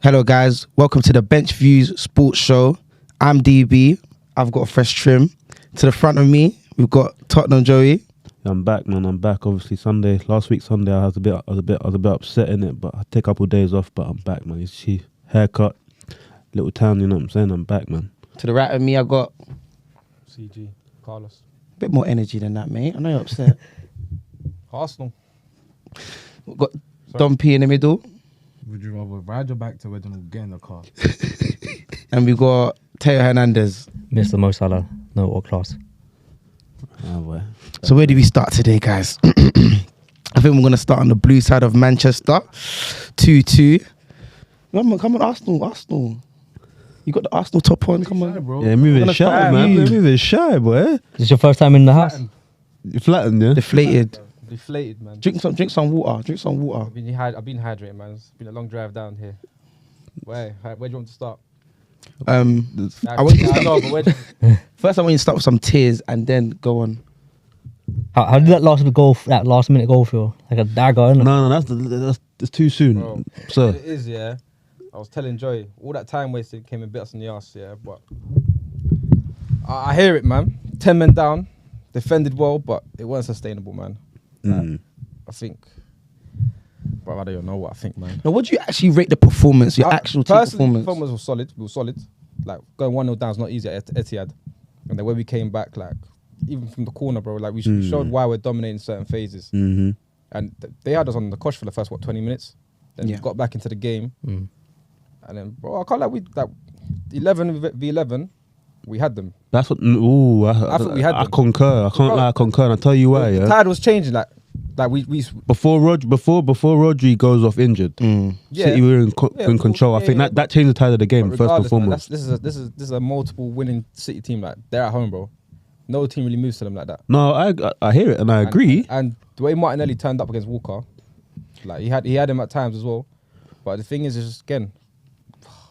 Hello guys, welcome to the Bench Views Sports Show. I'm DB. I've got a fresh trim. To the front of me, we've got Tottenham Joey. I'm back, man. I'm back. Obviously, last week Sunday, I was a bit upset in it, but I take a couple of days off. But I'm back, man. You see, haircut, little town. You know what I'm saying? I'm back, man. To the right of me, I got CG Carlos. a bit more energy than that, mate. I know you're upset. Arsenal. We've got Dom P in the middle, Would you rather ride your back to where or get in the car? and we've got Teo Hernandez. Mr. Mo Salah, no all class. Oh, boy. So where do we start today, guys? I think we're going to start on the blue side of Manchester. 2-2. Come on, Arsenal. You got the Arsenal top on, come on. Bro. Yeah, moving shy, start man. with you. Moving shy, boy. Is this your first time in the house? You flattened, yeah? Deflated. Deflated, man. Drink some water. I've been hydrating, man. It's been a long drive down here. Where do you want to start? I want you to know, but where First, I want you to start with some tears and then go on. How did that last minute goal feel? Like a dagger, innit? No, that's too soon, Bro, sir. it is, yeah. I was telling Joy, all that time wasted came and bit us in the ass, yeah. But I hear it, man. 10 men down, defended well, but it wasn't sustainable, man. I think. Bro, I don't even know what I think, man. Now, what do you actually rate the performance, your actual team Personally, performance? was solid. We were solid. Like, going 1-0 down is not easy at EITHAD. And then when we came back, like, even from the corner, bro, like, we showed why we're dominating certain phases. Mm-hmm. And they had us on the cosh for the first, 20 minutes? Then Yeah. we got back into the game. And then, bro, I can't like 11 v 11, we had them. That's what. Ooh, I thought we had I them. concur. I can't lie. I concur. And I'll tell you why. The Yeah. tide was changing, like we Before Rodri goes off injured, Yeah. City were in Yeah, control. I think that changed the tide of the game but first and regardless, man, foremost. this is a multiple winning City team. Like, they're at home, bro. No team really moves to them like that. No, I hear it and I agree. And the way Martinelli turned up against Walker, like he had him at times as well. But the thing is just again,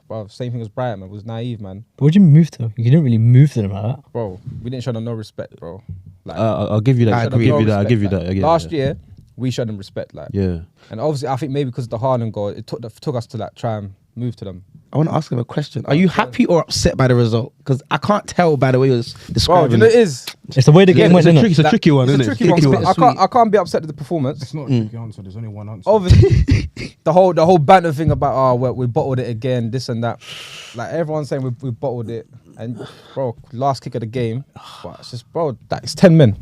bro, same thing as Brighton, man. Was naive, man. But what did you move to? You didn't really move to them like that. Bro, we didn't show them no respect, bro. Like, I'll give you that. I I'll agree. give you that. I'll respect, give you like, that. Yeah, last year, we showed them respect, like. Yeah. And obviously, I think maybe because of the Haaland goal, it took us to like try and move to them. I want to ask him a question. Are you happy or upset by the result? Because I can't tell by the way you're Bro, describing you know it is. It's the way the game went, It's innit? a tricky one, It's isn't a it? tricky one. Tricky because one. I can't be upset with the performance. It's not a tricky answer. There's only one answer. Obviously, the whole banter thing about we bottled it again, this and that. Like everyone's saying we bottled it, and bro, last kick of the game. But it's just, bro, it's 10 men.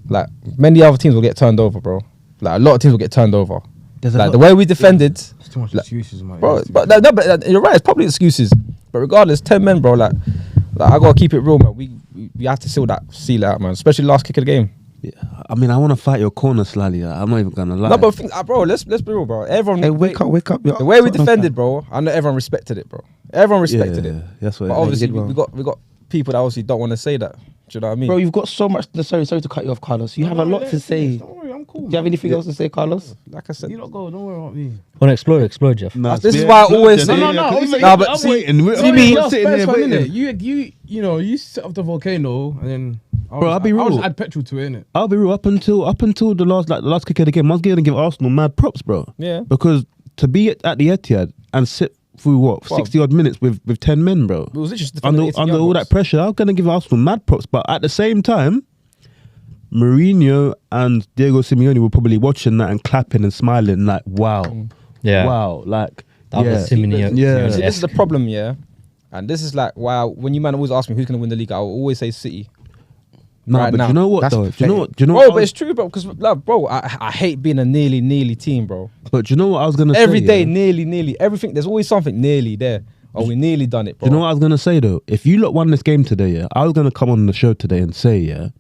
Like many other teams will get turned over, bro. Like a lot of teams will get turned over. Like the way we defended, It's too much excuses, man. bro. But you're right. It's probably excuses. But regardless, 10 men, bro. Like I gotta keep it real, man. We have to seal it out, man. Especially last kick of the game. Yeah. I mean, I want to fight your corner slightly. I'm not even gonna lie. No, but bro, let's be real, bro. Everyone, Hey, wake up. the way we defended, bro. I know everyone respected it, bro. Everyone respected it. That's what. But it is. obviously, did well. we got people that obviously don't want to say that. Do you know what I mean? Bro, you've got so much. Sorry to cut you off, Carlos. You have a lot to say. Don't worry, I'm cool. Do you have anything else to say, Carlos? Like I said, You don't go. Don't worry about me. Want to explode, Jeff? Nah, this is yeah, why I no, always yeah, say- yeah, No, yeah, 'cause Nah, but I'm see- waiting. We're see me- all sitting here waiting. You set up the volcano and then I'll be real. I'll just add petrol to it, innit? I'll be real. Up until the last kick of the game, I was going to give Arsenal mad props, bro. Yeah. Because to be at the EITHAD and sit through what 60 odd minutes with 10 men, bro. it was literally just Under defending 80 all yard that box. pressure, I'm going to give Arsenal mad props. But at the same time, Mourinho and Diego Simeone were probably watching that and clapping and smiling like, wow. Yeah. Wow. Like, That yeah. was Simeone. Yeah. See, this is the problem, yeah. And this is like, wow, when you man always ask me who's going to win the league, I will always say City. No, right but now. you know what That's though? Do pathetic. you know Bro, what but it's true, bro. Because, bro, I hate being a nearly team, bro. but do you know what I was going to say? Every day, yeah? nearly. Everything, there's always something nearly there. Oh, we nearly done it, bro. Do you know what I was going to say though? If you lot won this game today, yeah, I was going to come on the show today and say, yeah,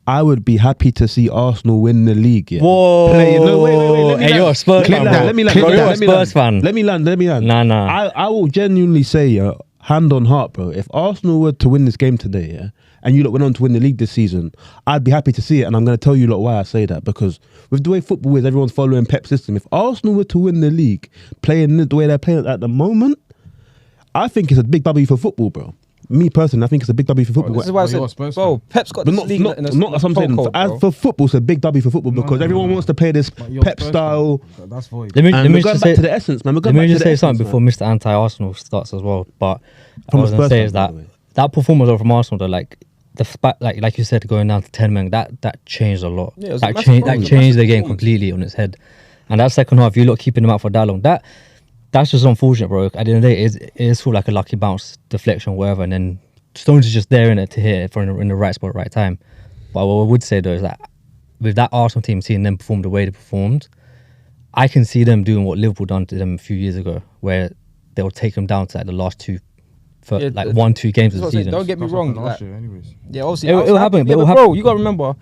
I would be happy to see Arsenal win the league. Yeah. Whoa. No, wait. Let me Hey, land. you're a Spurs Clip fan, that. bro. Let me land. Bro, Clip you're that. a Spurs fan. Let me land. Nah. I will genuinely say, yeah, hand on heart, bro. If Arsenal were to win this game today, yeah, and you lot went on to win the league this season, I'd be happy to see it. And I'm going to tell you lot why I say that. Because with the way football is, everyone's following Pep's system. If Arsenal were to win the league, playing the way they're playing at the moment, I think it's a big W for football, bro. me personally, I think it's a big W for football. This is why I Well, you're a said, Spurs bro, fan. Pep's got But this not, league not, in a, not as I'm saying. chokehold, As bro. for football, it's a big W for football because everyone wants to play this But you're a Pep Spurs style. fan. That's void. Let me And we're just going say back to the essence, man. We're let going me back to just the say essence, something before man. Mr. Anti-Arsenal starts as well. But From I a was gonna Spurs say fan, is by that the way. that performance from Arsenal, though, like like you said, going down to 10 men, that changed a lot. Yeah, it was a that massive changed performance, that a changed the massive game performance. completely on its head. And that second half, you lot keeping them out for that long. That's just unfortunate, bro. At the end of the day, it is sort of like a lucky bounce, deflection, whatever, and then Stones is just there in it to hit it in the right spot, right time. But what I would say though is that with that Arsenal team, seeing them perform the way they performed, I can see them doing what Liverpool done to them a few years ago, where they'll take them down to like the last two, Yeah, like 1-2 games of the That's what I'm saying, season. don't get me That's what wrong. happened Like, last year, anyways. yeah, obviously It'll happen, but Yeah, it'll bro, happen. you gotta remember,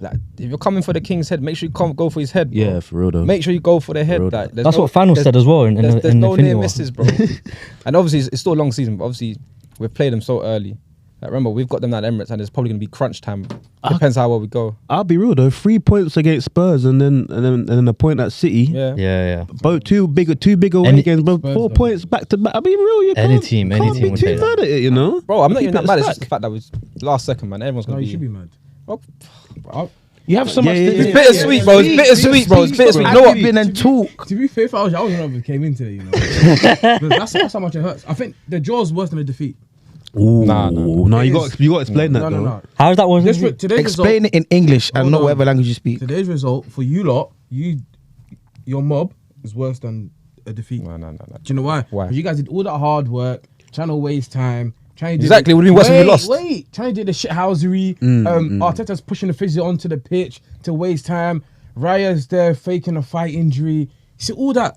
like, if you're coming for the king's head, make sure you can't go for his head. Bro. Yeah, for real though. Make sure you go for their head. Real Like, there's That's no- what Thanos there's- said as well in There's the no Infinity near War. misses, bro. And obviously, it's still a long season, but obviously, we've played them so early. Like, remember, we've got them at Emirates, and it's probably going to be crunch time. Depends how well we go. I'll be real though. 3 points against Spurs and then a point at City. Yeah. Yeah. Both two big away Any- games, bro. Spurs, 4 though. points back to back. I'll be real. You Any can't, team can't be would too take mad at it, you know. Bro, I'm not Keep even that it mad. It's stacked. just the fact that was last second, man. Everyone's No, going to you should be mad. Bro, You have so Yeah, much. yeah, to yeah. do. It's bittersweet, bro. It's bittersweet, bro. It's bittersweet. I You know know what? been and talk. To be fair, if I was not even came into it, you know. that's how much it hurts. I think the draw's worse than the defeat. Ooh, Nah. no, you got to explain that No, though. no. How is that one? Today's Explain result, it in English and Hold not on. whatever language you speak. Today's result for you lot, your mob is worse than a defeat. No. Do you know why? Why? 'Cause you guys did all that hard work, trying to waste time. Trying to Exactly, what do you mean worse than we lost? Wait, trying to do the shithousery. Arteta's pushing the physio onto the pitch to waste time. Raya's there faking a fight injury. You see all that.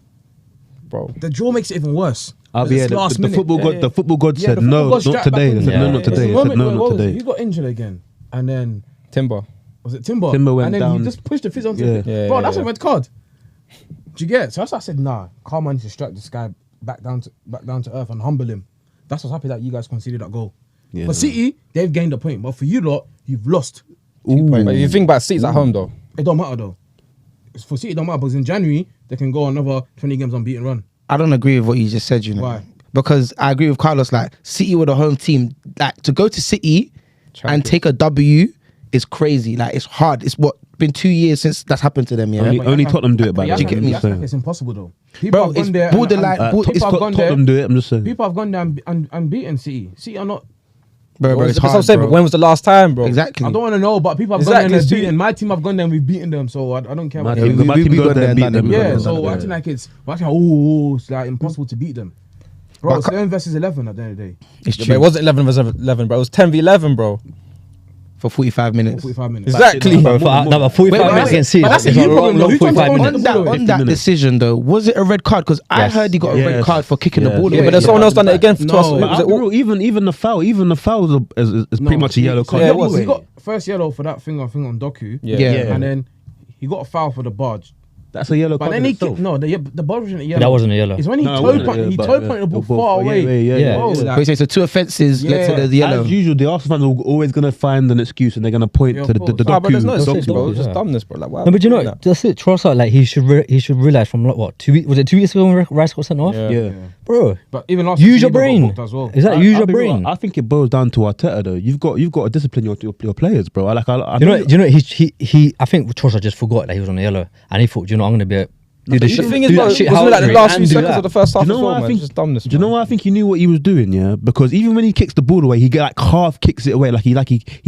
Bro. The draw makes it even worse. I'll be It's the last minute. football god. Yeah. The football god Yeah, said the no, football god not strapped today. back They in said there. no, Yeah, not yeah, today. There's a They said moment no, where, not what was it? today. You got injured again, and then Timber. was it Timber? Timber went and then down. you just pushed the physio onto Yeah. the Yeah, bro. yeah, That's yeah. a red card. Do you get? So that's why I said nah. Carman needs to strike this guy back down to earth and humble him. That's what's happy that you guys conceded that goal. Yeah. For City, they've gained a point, but for you lot, you've lost. Ooh. But if you think about seats at home, though. It don't matter though. For City, it don't matter because in January they can go another 20 games unbeaten run. I don't agree with what you just said, you know. Why? Because I agree with Carlos, like, City were the home team. Like, to go to City and Champions. take a W is crazy. Like, it's hard. It's been 2 years since that's happened to them, yeah? Only- But only you act Tottenham do it, by but the you way. act Do you get like- me? you act like it's impossible though. People Bro, have gone it's there borderline- people It's have got gone there. Tottenham do it. I'm just saying. People have gone there and beaten City. City are not. Bro, That's it's what I'm hard, saying, bro. but when was the last time, bro? Exactly. I don't want to know, but people have Exactly, gone there and see- beaten. My team have gone there and we've beaten them, so I don't care My about team that. my we team got goes there and beat there, them. done it. Yeah, Yeah, so yeah. acting like it's like impossible to beat them. Bro, it's 11 versus 11 at the end of the day. It's Yeah, true. but it wasn't 11 versus 11, bro. It was 10 v 11, bro. For 45 minutes. 45 minutes. Exactly. Bro, but 45 Wait, minutes wait, against City. but that's is a a you problem, long though. Who told 45 you minutes. to- On 50 that minutes. decision, though, was it a red card? Because I Yes. heard he got a red Yes. card for kicking the Yes. ball Yeah, away. but there's someone else done it again No. to us. But Was I'll it be all- real, even the foul is pretty much a yellow card. Yeah, it he was. He got first yellow for that thing on DOKU. Yeah. Yeah. And then he got a foul for the barge. That's a yellow But card. then in he itself. kicked, no, the barge wasn't a yellow. That wasn't a yellow. It's when he No, it toe wasn't, pointed, yeah, he but, toe pointed the ball both- far away. Yeah. Bro, Wait, like, so 2 offences led to Yeah. the yellow. As usual, the Arsenal fans are always going to find an excuse and they're going to point Yeah, to of the course. Nah, but there's no doku. excuse, doku, bro. It's just yeah. dumbness, bro. Like, why No, but you would know, that? that's it. Trossard, like, he should realize from, like, what, 2 weeks? Was it 2 weeks ago when Rice got sent off? Yeah. Bro, But even last use season, your he got brain. booked as well. Exactly, use I'll your be real, brain. I think it boils down to Arteta though. You've got to discipline your players, bro. I You know, he. I think Trossard just forgot that he was on the yellow, and he thought, you know, I'm gonna do the The shit. thing is, do bro, that shit wasn't it like the housery last and few do seconds that. of the first half Do you as know well, what I man? think? It's just dumbness, Do you know man. what I think he knew what he was doing? Yeah, because even when he kicks the ball away, he get like half kicks it away, like he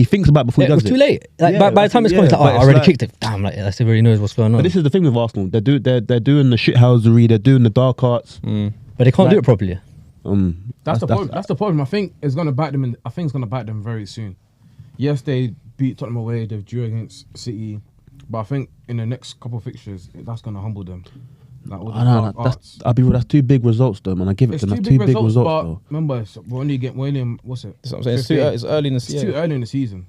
thinks about it before Yeah, he it does was it. too late. Like, Yeah, by the time it's gone, it's like, but oh, I it's already like- kicked it. Damn, like, that's already knows what's going on. But this is the thing with Arsenal. They're doing the shithousery. They're doing the dark arts. But they can't do it properly. That's the problem. That's the problem. I think it's gonna bite them. I think it's gonna bite them very soon. Yes, they beat Tottenham away. They've drew against City, but I think in the next couple of fixtures, that's gonna humble them. Like all the I know dark arts. I'll be real. That's 2 big results though, man. I give it It's to them. two That's big 2 big results, results but though. remember, we're only in what's it? That's what I'm saying. 15. It's early in the It's season. too early in the season.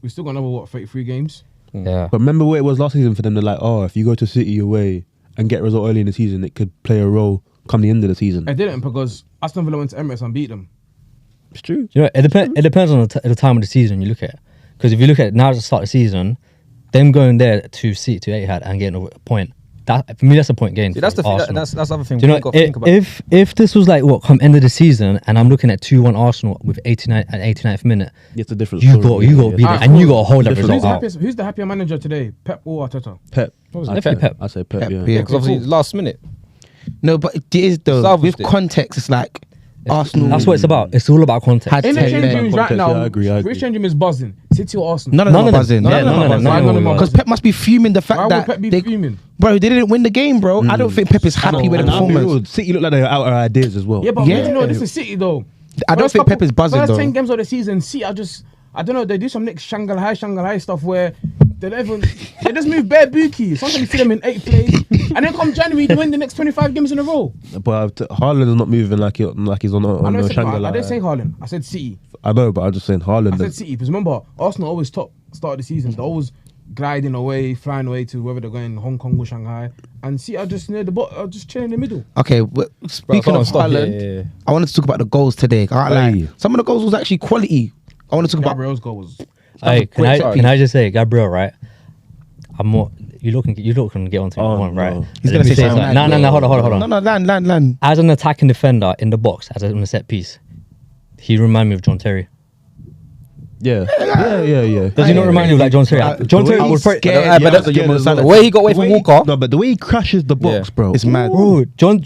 We still got another 33 games. Yeah. But remember what it was last season for them? They're like, oh, if you go to City away and get a result early in the season, it could play a role come the end of the season. I didn't because Aston Villa went to Emirates and beat them. It's true. You know, it depends on the time of the season you look at. Because if you look at it now at the start of the season, them going there to see to EITHAD and getting a point That for me, that's a point gained. See, that's the for thing. Arsenal. That's the other thing. Do you we know, got to think about. if this was like what come end of the season and I'm looking at 2-1 Arsenal with 89 and 89th minute, It's a different you story. got to be there yeah. and you got to hold that Different. result Who's out. who's the happier manager today? Pep or Arteta? Pep. Definitely Pep. I say Pep, Pep, yeah. yeah. Because obviously last minute. No, but it is though. Salvaged With it. context, it's like Arsenal. That's what it's about. It's all about context. Had In the 10 changing men. rooms right Context, now, yeah, I agree. which changing room is buzzing? City or Arsenal? None of them are buzzing. Yeah, none of them. None of them are Because Pep must be fuming the fact Why would that Pep be they, fuming? bro, they didn't win the game, bro. I don't think Pep is happy with the And I'll be performance. real, City look like they're out of ideas as well. Yeah, but Yeah. you know, this is City though. I don't think Pep is buzzing First though. 10 games of the season, City are just, I don't know, they do some next Shanghai stuff where they don't even, they just move bare bookie. Sometimes you see them in 8th place, and then come January, they win the next 25 games in a row. But Haaland is not moving like he's on I the Shangri-La. didn't say Haaland, I said City. I know, but I'm just saying Haaland. I said City, because remember, Arsenal always top start of the season. They're always gliding away, flying away to whether they're going Hong Kong or Shanghai. And City are just near the bottom, just chilling in the middle. Okay, speaking of Haaland, yeah. I wanted to talk about the goals today. I can't lie. Hey. Some of the goals was actually quality. I want to talk about. Gabriel's goal was... Hey, Great can I just say, Gabriel, right? I'm more. You lot can get onto Oh, one, right? no. He's Let gonna me say something. something. No, hold on. No, land. As an attacking defender in the box, as on a set piece, he remind me of John Terry. Yeah. Does he not remind you of like John Terry? John Terry would probably. But that's the way he got away from Walker. No, but the way he crashes the box, Yeah. bro. It's mad. Bro, John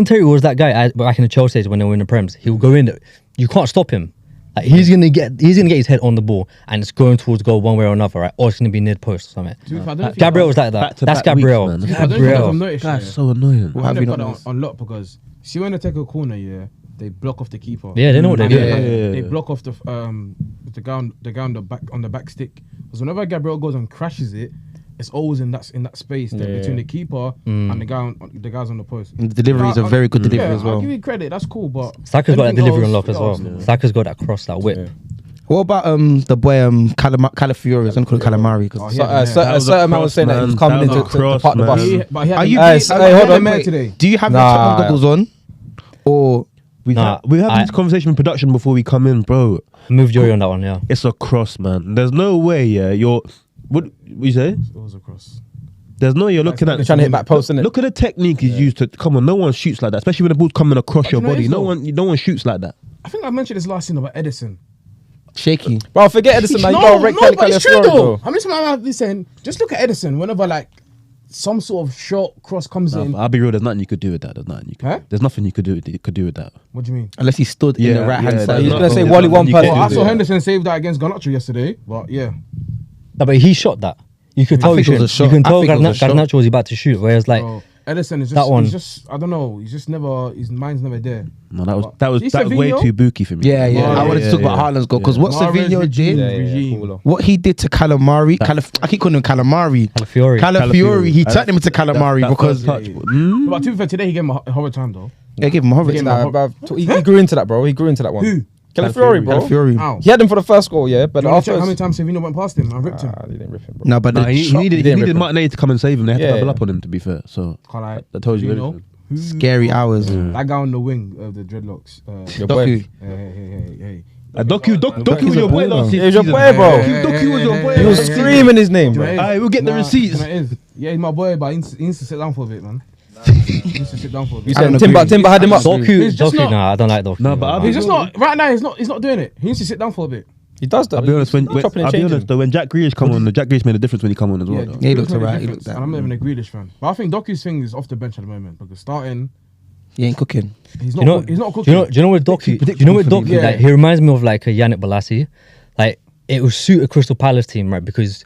Terry was that guy back in the Chelsea days when they were in the Prems. He'll go in. You can't stop him. Like, he's gonna get his head on the ball and it's going towards goal one way or another, right? Or it's gonna be near the post or something. To be fair, I don't think Gabriel was like that. Back-to-back That's Gabriel. weeks, man. I don't think I've Gabriel. noticed, That's yeah. so annoying. What have They've you got not that noticed? on lock because see when they take a corner, yeah, they block off the keeper. Yeah, they know what they And do. then Yeah. They block off the guy on the back stick. Because whenever Gabriel goes and crashes it, it's always in that space there between the keeper and the guys on the post. And the delivery is a very good delivery yeah, as well. I'll give you credit. That's cool, but Saka's got that anything delivery on else, lock as well. Arsenal. Saka's got that cross, that whip. What about the boy Calafiori? I was gonna call it Calamari. 'Cause Oh, So, yeah. a certain man was saying that he was That coming in was to a cross, park the bus. man. But he had Are you? Hey, hold on, mate. wait. Today. Do you have your Nah. Tottenham goggles on, or We Nah, have this conversation in production before we come in, bro. Move Jory on that one, yeah. It's a cross, man. There's no way, you're. What you say? It was across. There's no you're looking They're at. trying to hit back post, innit? Look at the technique he's used to. Come on, no one shoots like that, especially when the ball's coming across your you know body. it's No one shoots like that. Oh, I think I mentioned this last scene about Edison. shaky? Bro, forget Edison, man. You got to wreck but it's true Calafiori, though. bro. I'm listening to my man saying, just look at Edison. Whenever like some sort of short cross comes in, I'll be real. There's nothing you could do with that. There's nothing you could do with that. what do you mean? Unless he stood in the right hand yeah, side. He's no, gonna say no, Wally no, one you person. can't Well, I do saw that. Henderson save that against Garnacho yesterday, but yeah. No, but he shot that. You could tell think it was a shot. You can I tell think it was a shot. Garnacho was about to shoot, whereas like Bro, Edison is that just, one. he's just, I don't know, he's just never, his mind's never there. No, that was See way Savinho? too booky for me. Yeah. I wanted to talk about Haaland. Haaland's goal because what Mahrez Savinho regime. did, Regime. what he did to Calamari, I keep calling him Calamari. Calafiori. He turned him into Calamari because touch. But to be fair, today he gave him a horrid time though. they gave him a horrid. Nah, bruv, he grew into that, bro. He grew into that one. Who? Calafiori, bro. Calafiori. Ow. He had him for the first goal, yeah, but Do you want to after check how many times Savinho went past him and ripped him? he didn't rip him, bro. No, but No, the he shot- needed rip him. Martinez to come and save him. They had to Yeah. double up on him, to be fair. So Can't lie. that tells you Savinho, everything. scary hours. That guy on the wing of the dreadlocks. Your boy. Doku. Hey. Doku was your boy last He was your season. boy, bro. Doku was your boy. He was screaming his name, bro. Aye, we'll get the receipts. Yeah, he's my boy, but he needs to sit down for a bit, man. He needs to sit down for a You bit. I don't said agree. Timber had him up. He's just Doku, not- nah, I don't like Doku. No, but I'll be He's just not right now. He's not doing it. He needs to sit down for a bit. He does that. I'll be honest. When Chopping and I'll be changing. honest though, when Jack Grealish come on, Jack Grealish made a difference when he come on as well. though. Yeah, he looked made a alright, he difference, looked and I'm not even a Grealish fan. But I think Doku's thing is off the bench at the moment because starting, He ain't cooking. he's Do not. you know? He's not Do cooking. you know what Doku? Do you know what Doku? Yeah. Like, he reminds me of like a Yannick Bolasie. Like it would suit a Crystal Palace team, right? Because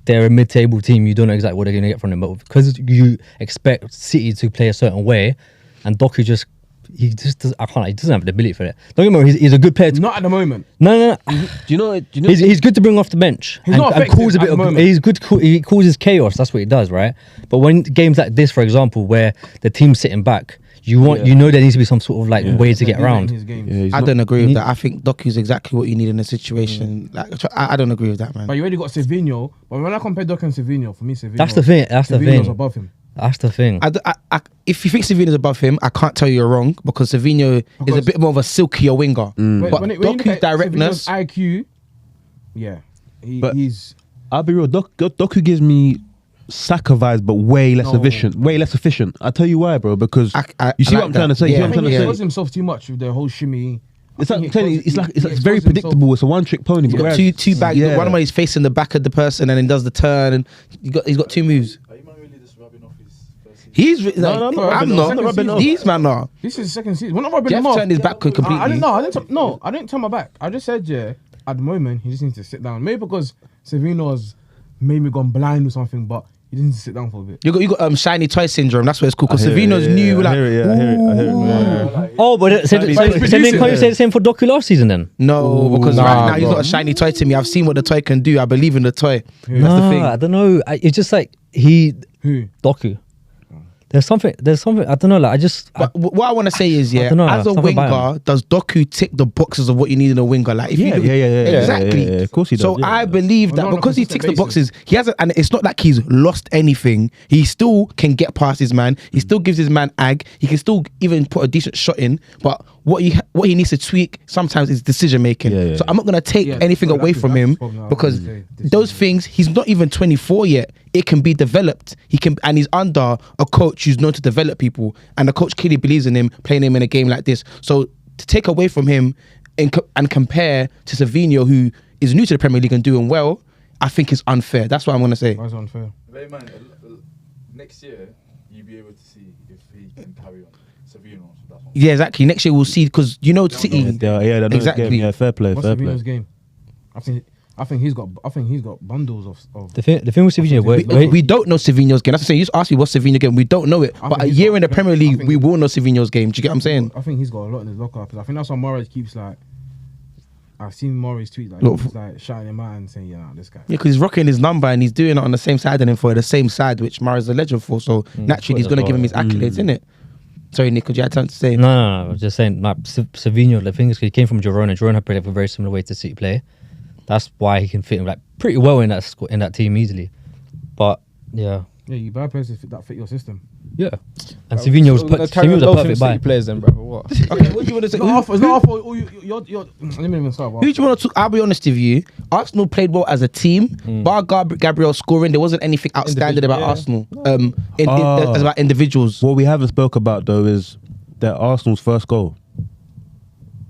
they're a mid-table team. You don't know exactly what they're going to get from them, but because you expect City to play a certain way, and Doku just. He just does, I can't. He doesn't have the ability for it. Don't get me wrong. He's a good player. Not at the moment. No. Do you know? He's good to bring off the bench. He's not effective cause a at bit the of. moment. He's good. He causes chaos. That's what he does, right? But when games like this, for example, where the team's sitting back, you know there needs to be some sort of like way to get around. His games. Yeah, he's I not- don't agree with that. I think Doku's exactly what you need in a situation. Like I don't agree with that, man. But you already got Savinho. But when I compare Doku and Savinho, for me, Savinho. That's the thing. That's the Savinho's thing. above him. That's the thing. If you think Savinho's above him, I can't tell you you're wrong because Savinho is a Because- bit more of a silkier winger. But When you look Doku's at directness, Savinho's IQ, yeah, But- he's. I'll be real. Doku gives me Saka vibes, but way less efficient. Way less efficient. I'll tell you why, bro. Because you see what I'm trying to say. You see what I'm trying to He say. exposed himself too much with the whole shimmy. It's like it's very predictable. It's a one-trick pony. He's got two bags. Yeah. One of them is facing the back of the person and then does the turn, and he's got 2 moves. Are you man really just rubbing off his first season? He's like, no, I'm not not. rubbing off. These man are. This is the second season. We're not rubbing Jeff him off. turned his back completely. I didn't turn my back. I just said, yeah, at the moment, he just needs to sit down. Maybe because Savino's made me gone blind or something, but he just needs to sit down for a bit. You got shiny toy syndrome. That's what it's called. Because Savino's new. I hear it. Oh, but so then can't you say the same for Doku last season then? No, because right now he's bro. got a shiny toy to me. I've seen what the toy can do. I believe in the toy. That's the No, thing. I don't know. It's just like Who? Doku. There's something. I don't know. Like But what I want to say is, I don't know, as a something about winger, does Doku tick the boxes of what you need in a winger? Like, if Yeah, you exactly. yeah. Of course he does. So yeah. I believe that On a because he consistent ticks the basis. boxes, he hasn't, and it's not like he's lost anything. He still can get past his man. He still gives his man ag. He can still even put a decent shot in. But what he needs to tweak sometimes is decision making. Yeah. So I'm not gonna take Yeah, anything so away that's from the him problem. because Okay, those things, he's not even 24 yet. It can be developed. He can, and he's under a coach who's known to develop people, and the coach clearly believes in him, playing him in a game like this. So to take away from him and compare to Savinho, who is new to the Premier League and doing well, I think is unfair. That's what I'm gonna say. Why is it unfair? Very man, next year you'll be able to see if he can carry on. Savino, so that's one. Yeah, exactly. Next year we'll see, because City. Yeah, Exactly. Yeah, fair play, What's fair play. Savino's game? I think he's got bundles of. the thing with Savino. We don't know Savinho's game. That's what I'm saying. You just ask me what's Savinho's game. We don't know it. I But a think he's year got- in the Premier I League, think- we will know Savinho's game. Do you get what I'm saying? I think he's got a lot in his locker. Because I think that's why Morris keeps like. I've seen Morris tweet like Look, he's like shouting him out and saying, "Yeah, this guy." Yeah, because he's rocking his number and he's doing it on the same side and him for the same side, which Mara's a legend for. So naturally, he's good going to as give him his well. accolades, innit? Sorry, Nick, could you have time to say? No, I'm just saying. Like Savino, the thing is, he came from Girona. Girona played a very similar way to City play. That's why he can fit like pretty well in that team easily. But yeah, Yeah, you buy players that fit your system. yeah. And Savino was a perfect buy. players then, bro. What? Okay, what do you want to say? It's not our fault. Oh, you're. Let me even start. Who do you want to? I'll be honest with you. Arsenal played well as a team. Bar Gabriel scoring, there wasn't anything outstanding about Arsenal. As about individuals. What we haven't spoke about though is that Arsenal's first goal,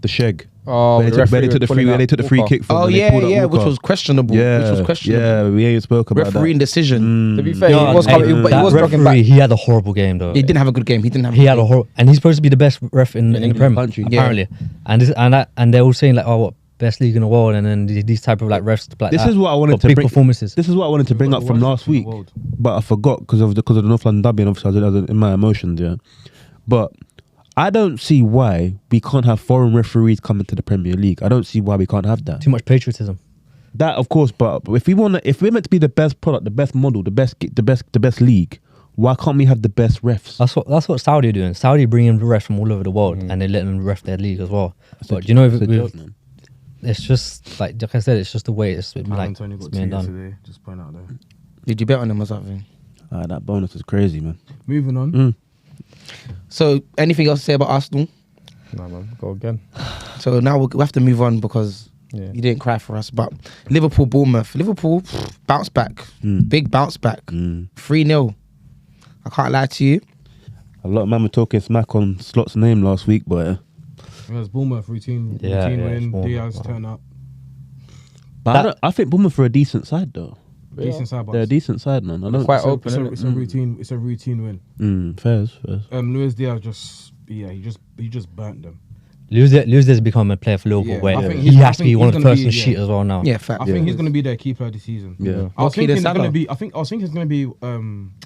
the Sheg. Oh, Where they took the free kick from. Oh and they yeah, pulled up yeah, which Walker. was questionable. Yeah, Which was questionable. yeah, we ain't spoke about Refereeing that. decision. To be fair, Yeah, he was coming, but he that was talking referee, back. he had a horrible game though. He didn't have a good game. He didn't have. He had a horrible, and he's supposed to be the best ref in the England Prem, country. apparently. And they're all saying like, oh, what best league in the world, and then these type of like refs like This that. is what I wanted But to big bring. performances. This is what I wanted to bring up from last week, World. but I forgot because of the North London derby, and obviously I was in my emotions. Yeah, but I don't see why we can't have foreign referees coming to the Premier League. I don't see why we can't have that. Too much patriotism. That of course, but if we're meant to be the best product, the best model, the best league, why can't we have the best refs? That's what Saudi are doing. Saudi bringing refs from all over the world, and they're letting them ref their league as well. But you know, It's a joke, man. it's just like I said, it's just the way it's like Antonio it's got being 2 done. yesterday. Just point out there. Did you bet on him or something? That bonus is crazy, man. Moving on. So anything else to say about Arsenal? Nah, man, go again. So now we have to move on because Yeah. you didn't cry for us. But Liverpool, Bournemouth. Liverpool bounce back. Big bounce back. 3-0. I can't lie to you. A lot of men were talking smack on Slot's name last week, but It was Bournemouth routine Yeah, win. it's Bournemouth. Diaz turn up. I think Bournemouth are a decent side though. Decent side, They're a but decent side, man. I don't. Quite open, It's a, innit? it's a routine. It's a routine win. Fairs. Luis Diaz he just burnt them. Luis has become a player for Liverpool Yeah, where I think he he's- has I to be think one he's of the gonna first be- in the sheet yeah. as well now. Yeah, fact. I think he's gonna be their key player this season. Yeah. I was What's thinking Keita it's gonna Salah? be. I was thinking it's gonna be.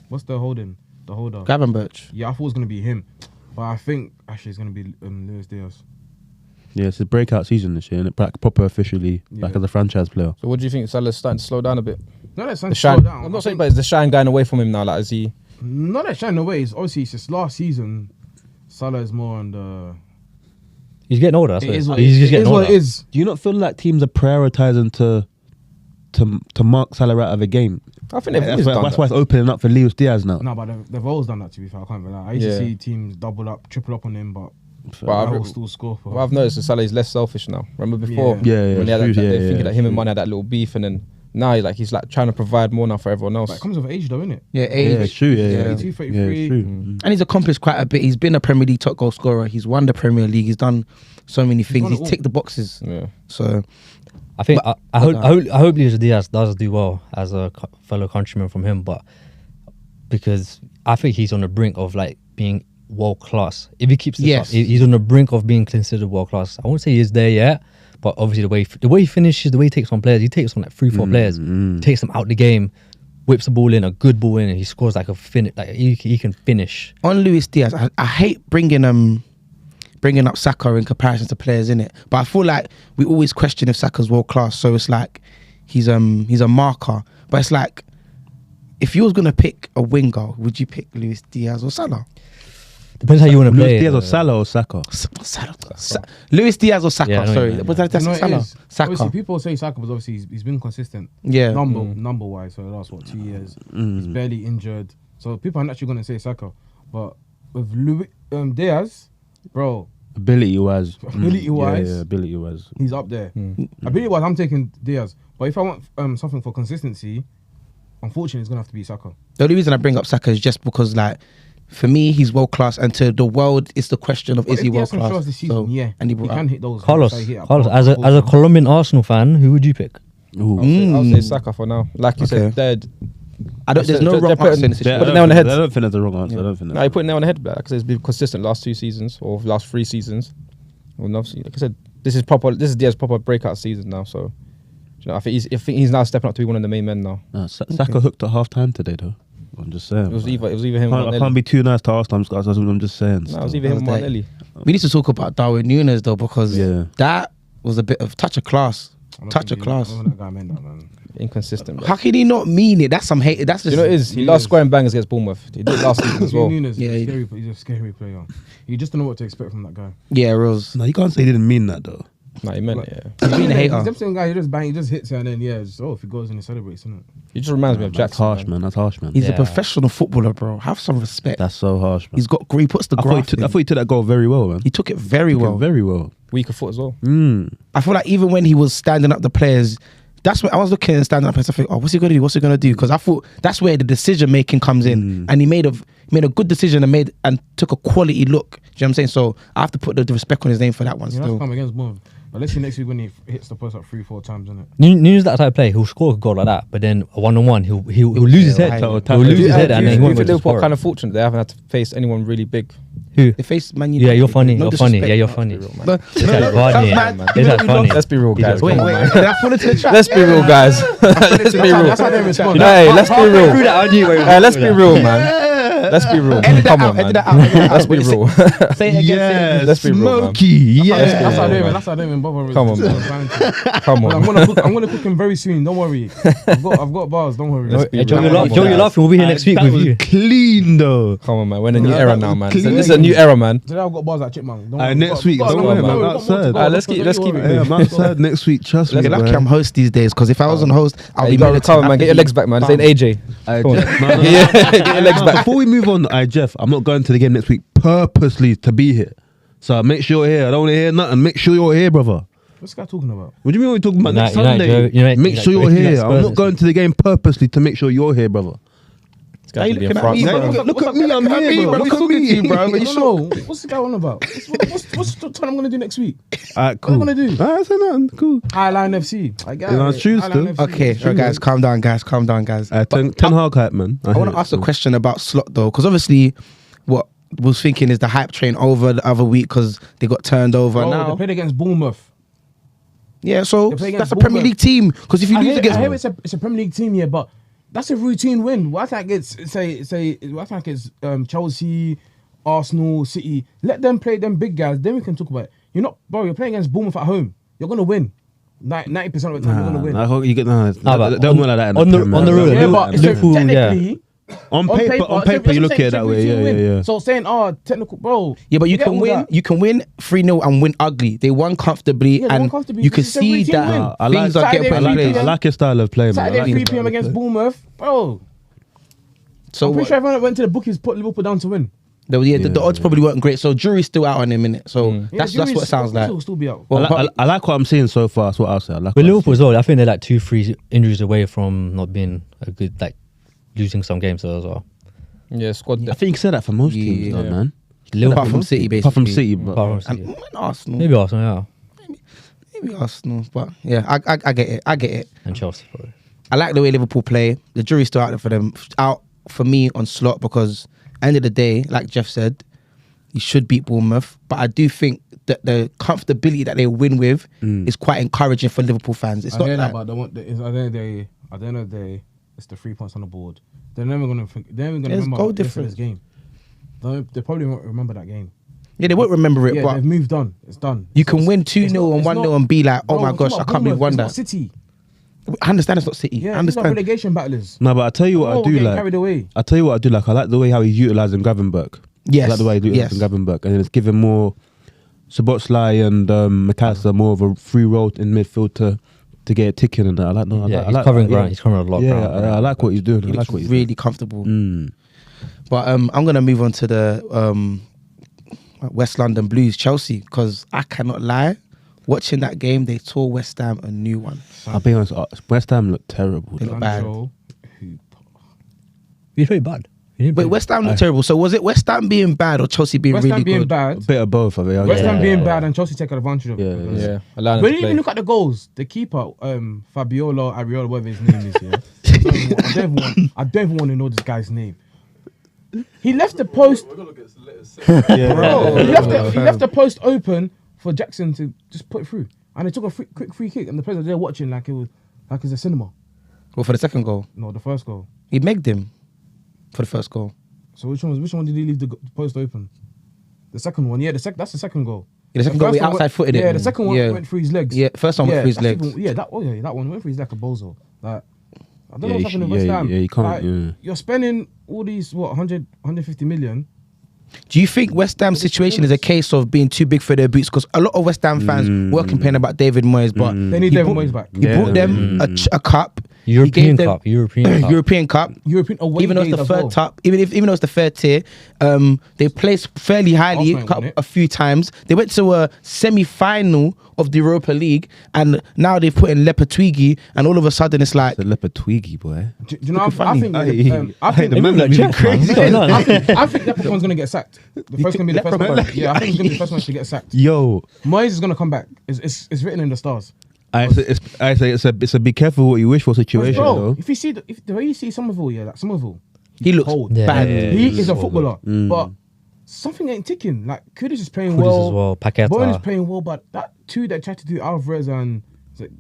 What's the holder? Gravenberch. Yeah, I thought it was gonna be him, but I think actually it's gonna be Luis Diaz. Yeah, it's his breakout season this year, and proper officially back Yeah. as a franchise player. So what do you think? Salah's starting to slow down a bit. No, that's The slow shine. down. I'm not saying, but is the shine going away from him now? Like, is he? Not that shining away. It's obviously it's just last season. Salah is more on the. He's getting older. That's It what is what he's it just is. getting What older. it is. Do you not feel like teams are prioritizing to mark Salah out of a game? I think they've That's always why, done that's that. why it's opening up for Luis Diaz now. No, but they've always done that. To be fair, I can't be like. I used to Yeah. see teams double up, triple up on him, but But I I've, will still score. For what I've noticed is Salah's less selfish now. Remember before? Yeah, when they it's had true, they yeah, thinking yeah, that him and true. Man had that little beef, and then now he's like trying to provide more now for everyone else. But it comes with age, though, innit? Yeah, Yeah, age. it's true. Yeah, 32, 33. Yeah, true. And he's accomplished quite a bit. He's been a Premier League top goal scorer. He's won the Premier League. He's done so many things. done it He's all. ticked the boxes. Yeah. So I think But- I hope Luis Diaz does do well as a fellow countryman from him, but because I think he's on the brink of like being world class. If he keeps this Yes. up, he's on the brink of being considered world class. I won't say he's there yet, but obviously the way he finishes, the way he takes on players, he takes on like 3-4 players, takes them out the game, whips the ball in, a good ball in, and he scores like a finish. Like he can finish. on Luis Diaz, I hate bringing up Saka in comparison to players in it, but I feel like we always question if Saka's world class. So it's like he's a marker, but it's like if you was gonna pick a winger, would you pick Luis Diaz or Salah? Depends how you want to play. Luis Diaz it. or Salah or Saka? Luis Diaz or Saka? Yeah, I know Sorry, you mean, was that You know what it Salah? is? Obviously, Saka. people say Saka, but obviously he's been consistent. Yeah. Number wise for the last 2 years. He's barely injured, so people are naturally going to say Saka. But with Diaz, bro, Ability-wise. Ability-wise. Yeah, ability-wise. he's up there. Ability-wise, I'm taking Diaz. But if I want something for consistency, unfortunately, it's going to have to be Saka. The only reason I bring up Saka is just because, like, for me, he's world class, and to the world, it's the question of But is if he Diaz world can show us class? this season, yeah, and he he brought can up. hit those. Carlos, Say hit a Carlos, pop, as pop, a pop. Colombian Arsenal fan, who would you pick? Ooh. I'll say Saka for now. Like you said, Okay. they're I don't. There's no They're wrong putting- answer in this they're- situation. Put it down on the head. I don't think that's the wrong answer. I don't think No, that's you put it now on the head. Like I said, it's been consistent last 2 seasons or last 3 seasons. Well, obviously, like I said, this is proper. This is Diaz's proper breakout season now. So, you know, I think he's now stepping up to be one of the main men now. Saka hooked at half time today, though. I'm just saying. It was man. either him or I Martinelli. can't be too nice to Arsenal. I'm just saying. No, it was still. either him or That was that. Martinelli. We need to talk about Darwin Núñez though, because Yeah. that was a bit of touch of class. I don't Touch think of he- I class. don't think that guy meant that, man. Inconsistent. Bro. How can he not mean it? That's some hate. That's just. You know what it is? He lost scoring bangers against Bournemouth. He did it last season as well. Núñez, Yeah, he's a scary player. You just don't know what to expect from that guy. Yeah, Rose. No, you can't say he didn't mean that, though. Nah, he meant Like- it, yeah. He's being a hater. He's the same guy. He just bang, he just hits it, and then if he goes and he celebrates, isn't it? He just reminds me of That's Jackson. harsh, man. That's harsh, man. He's a Yeah. professional footballer, bro. Have some respect. That's so harsh, man. He's got. He puts the I thought, graft. I thought he took that goal very well, man. He took it very Took it well. very well. Weaker foot as well. I feel like even when he was standing up the players, that's when I was looking and standing up and I think, oh, what's he gonna do? What's he gonna do? Because I thought that's where the decision making comes in, and he made a good decision and took a quality look. Do you know what I'm saying? So I have to put the respect on his name for that one. He has to Still, come against Bournemouth. But let's see next week when he hits the post like 3-4 times, isn't it? Nunes that type of play. He'll score a goal like that, but then a 1-on-1, he'll lose his head. right. He'll lose his head, and then he Do you won't think go to Liverpool are score. kind of fortunate they haven't had to face anyone really big? Who? they face Man Yeah, United. you're funny. No You're funny. disrespect. Yeah, you're funny. Let's be real, man. No, This guy's no, funny. man. This guy's funny. Let's be real, He's guys. just Wait, Come on, wait, man. did I fall into the trap? Let's be real, guys. Let's be real. That's how they respond. Hey, let's be real. Through that, I knew where he was Hey, let's going be with real, man. Let's be real. Edit that Come out, on, man. edit that out, edit that Let's out. be real. Say it again. say it again. Let's be real, man. Smokey, That's yeah. how I don't even. That's how I don't even bother with. Come on, this man. banter. Come Well, on. I'm gonna cook him very soon. Don't worry. I've got bars. Don't worry. Let's be Hey, Joe, real. you're Come on, Joe, you're guys. laughing. We'll be here next week That with was you. clean, though. Come on, man. We're in a new Yeah, era that now, was man. clean. This is a new era, man. Today I've got bars like Chipmunk. Don't Aye, worry. next week, We've got don't a worry, lot man. more to Outside. go. Alright, let's keep it Yeah, moving. I'm outside next week. Trust me. You're lucky man. I'm host these days, because if I wasn't host, I'll Hey, be you gotta militant. recover, man. Get your legs back, man. This ain't AJ. Come on. Yeah, get your legs back. Before we move on, Jeff, I'm not going to the game next week purposely to be here. So make sure you're here. I don't want to hear nothing. Make sure you're here, brother. What's this guy talking about? What do you mean we're talking about next United, Sunday? United, Make sure you're United, here. United I'm not Spurs. going to the game purposely to make sure you're here, brother. This guy Are you should be in looking at France. me, Hey, bro? look at me, I'm here, bro. Look at me, bro. I don't know. What's the guy on about? What's the time I'm gonna do next week? Alright, cool. What are you gonna do? Alright, so nothing. Cool. Highline FC. I get Yeah, it. it's true Highline still. FC. Okay, It's true. guys, calm down, guys. Calm down, guys. Ten Hag hype, man. I want to ask a question about Slot though, because obviously, what was thinking is the hype train over the other week because they got turned over. Bro, Now, they played against Bournemouth. yeah, so They play that's against a Premier Bournemouth. League team. Because if you I lose hear against, it's a Premier League team here, but that's a routine win. What I think it's I think it's Chelsea, Arsenal, City. Let them play them big guys. Then we can talk about it. You're playing against Bournemouth at home. You're gonna win. 90% of the time you're gonna win. You get Nah, but don't win like that. in on the Premier road, League. Yeah, but it's Liverpool, technically On paper, you look at it that way. Yeah. So saying, technical, bro. yeah, but you forget can all win. that. You can win 3-0 and win ugly. They won comfortably, Yeah, they won and comfortably. you can This is a see routine that win. I things like- are getting Saturday, put in I place. like your style of play, man. I Saturday like 3 your p.m. style of against play. Bournemouth, bro. So I'm pretty what- sure everyone that went to the bookies put Liverpool down to win. The odds probably weren't great. So jury's still out on him, innit? So that's what it sounds like. Will still be out. Well, I like what I'm seeing so far. That's what I'll say. I like With what I'm Liverpool as seeing. well, I think they're like 2-3 injuries away from not being a good, like losing some games as well. Yeah, squad I depth. think you said that for most teams, though, man. apart from City, basically. Apart from City, but Apart from And City. Arsenal. Maybe Arsenal, yeah, Maybe Arsenal. But yeah, I get it. I get it. and Chelsea probably. I like the way Liverpool play. The jury's still out there for them. Out for me on slot because end of the day, like Jeff said, you should beat Bournemouth. But I do think that the comfortability that they win with is quite encouraging for Liverpool fans. It's I not hear like, that, but they want. At the end of the day, it's the 3 points on the board. They're never gonna think. They're never gonna There's remember goal yesterday's difference. game. They probably won't remember that game. yeah, they won't remember it, Yeah, but they've moved on. It's done. you can win 2-0 and 1-0 and be like, oh Bro, my we're gosh, talking I about can't believe we won Bournemouth, that. it's not City. I understand it's not City. Yeah, I these are understand. relegation battlers. no, but I tell you what Oh, I do we're getting like. carried away. I tell you what I do like. I like the way how he's utilising Gravenberch. Yes, I like the way he's yes. utilising Gravenberch, and it's giving more Szoboszlai and McAllister more of a free role in midfield to get it ticking and that. I like. No, Yeah, I he's like, covering yeah. ground. He's covering a lot of Yeah, ground. I like what he's doing. He I looks like what he's really comfortable. doing. But I'm gonna move on to the West London Blues, Chelsea, because I cannot lie. Watching that game, they tore West Ham a new one. I'll be honest. West Ham looked terrible. They though. look bad. Sancho, who- He's very bad. He didn't Wait, play- West Ham looked terrible. So was it West Ham being bad or Chelsea being West really Ham being good? A bad. bit of both. I think. West Ham Yeah. being bad and Chelsea taking advantage of it. Yeah, because- Yeah, allowing When him you to even play. look at the goals, the keeper, Fabiola, Ariola, whatever his name is, yeah. I don't even want to know this guy's name. He left the post. We're gonna get letters. Bro, he left the post open for Jackson to just put it through, and they took a quick free kick, and the players were there watching like it's a cinema. Well, for the second goal, No, the first goal. he megged him for the first goal. So which one did he leave the post open? The second one, yeah. That's the second goal. Yeah, the second goal, first he one outside went- footed it. Yeah, the second one Yeah. went through his legs. Yeah, first one went through his that's legs. even- that one went through his leg, a bozo. Like, I don't know Yeah, what's happening with West Ham. you can't. Like, Yeah. You're spending all these 150 million. Do you think West Ham's situation is a case of being too big for their boots? Because a lot of West Ham fans were complaining about David Moyes, but They need he David brought- Moyes back. He brought them a cup. He gave European them- Cup. European Cup. European Cup. European away Even though it's days the as third well. top, even though it's the third tier, they placed fairly highly Arsenal won it. a few times. They went to a semi-final of the Europa League, and now they've put in Lepetwigi, and all of a sudden it's like, The leopard twiggy boy. Do you know? I funny. think. I Hey, think. the man like look Jack, crazy. man. No, no. I think Leprechaun's gonna get sacked. The first gonna be the first Leprechaun? man. Yeah, I think he's gonna be the first one to get sacked. Yo, Moyes is gonna come back. It's written in the stars. I say it's a be careful what you wish for situation. Bro, Though. if you see the way you see Somerville, yeah, like Somerville, he looks cold. Yeah, bad. yeah, he yeah. is a footballer, Mm. but something ain't ticking. Like Kudus is playing Kudus well, as well, Paqueta. Bowen is playing well, but that two that tried to do Alvarez and is it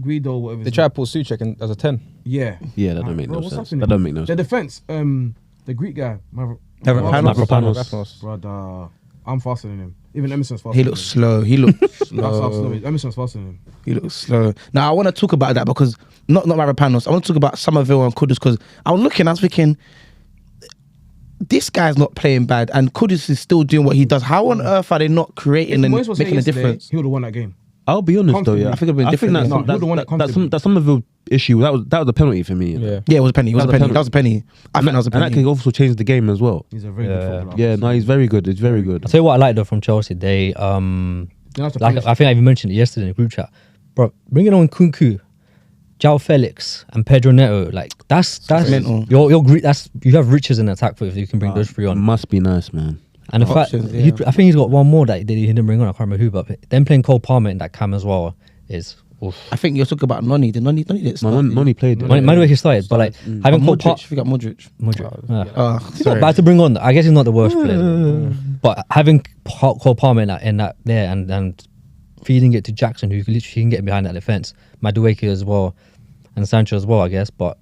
Guido, whatever. They his try name- to pull Suchek as a 10. Yeah, Yeah, that Like, don't make bro, no what's sense. happening? That don't make no The sense. defense, the Greek guy, Mavropanos. Brother, I'm faster than him. Even Emerson's faster. He than looks him. slow. He looks That's how slow slow. he is. Emerson's faster than him. He looks slow. Now I want to talk about that because not Mavropanos. I want to talk about Somerville and Kudus because I was thinking, this guy's not playing bad, and Kudus is still doing what he does. How on earth are they not creating and Moyes was here making a yesterday, difference? He would have won that game. I'll be honest though, yeah. I think it'd been different, that's yeah. No, he would've won it comfortably. that Somerville issue. That was a penalty for me. Yeah. Yeah, it was a penny. It was a penny. That was a penny. I think that was a And that penny. can also change the game as well. He's a very Yeah. good footballer. Yeah, no, he's very good. It's very good. I'll tell you what I like though from Chelsea. They You don't have to like punish- I think I even mentioned it yesterday in the group chat. Bro, bringing on Kunku, João Felix, and Pedro Neto, like that's mental. that's you have riches in attack for if you can bring those three on. Must be nice, man. And the fact Options, he- yeah. I think he's got one more that he didn't bring on. I can't remember who, but them playing Cole Palmer in that cam as well is. Oof. I think you're talking about Noni. Did Noni didn't start? Noni played. Mind the way he started, but like having Cole Modric. Palmer. You got Modric. He's not bad to bring on. I guess he's not the worst player, but having Cole Palmer in that there and feeding it to Jackson, who literally can get behind that defense, Madueke as well, and Sancho as well, I guess. But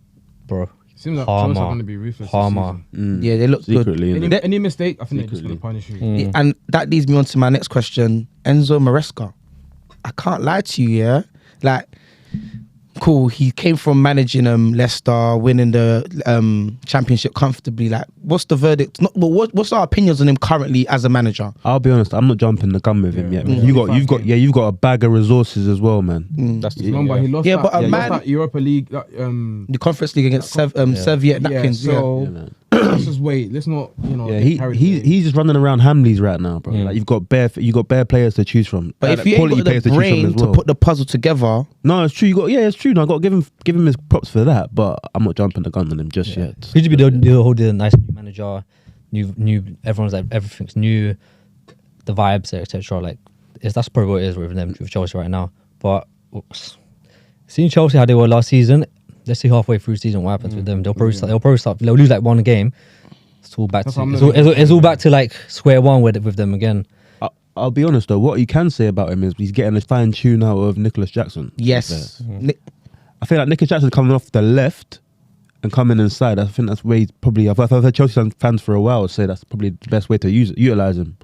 bro, Seems like Chelsea are Palmer, going to be ruthless. this Palmer. season. Yeah, they look good. Secretly, innit? Any mistake, I think they're just going to punish you. Yeah, and that leads me on to my next question. Enzo Maresca. I can't lie to you, yeah? Like, cool, he came from managing Leicester, winning the championship comfortably. Like, what's the verdict? What's our opinions on him currently as a manager? I'll be honest. I'm not jumping the gun with him yet. Yeah. You've got a bag of resources as well, man. That's the Remember, he lost Yeah, that, but a he lost man- that Europa League. The Conference League against Serviette Yeah, Napkins. so Yeah, man. let's just wait. Let's not, Yeah, get carried away. he's just running around Hamleys right now, bro. Yeah. Like you've got bare players to choose from. But Like, if you ain't quality got the players to choose from brain as to well. put the puzzle together, No, it's true. It's true. No, I got to give him his props for that. But I'm not jumping the gun on him just yet. Could you be the whole nice new manager, new everyone's like everything's new, the vibes etc. Like that's probably what it is with them with Chelsea right now. But seeing Chelsea how they were last season, let's see halfway through the season what happens with them. They'll probably start. They'll lose like one game. It's all back That's to what I'm it's all back to like square one with them again. I'll be honest though. What you can say about him is he's getting a fine tune out of Nicolas Jackson. yes. I feel like Nicolas Jackson coming off the left and coming inside. I think that's where he's probably. I've heard Chelsea fans for a while say that's probably the best way to utilize him.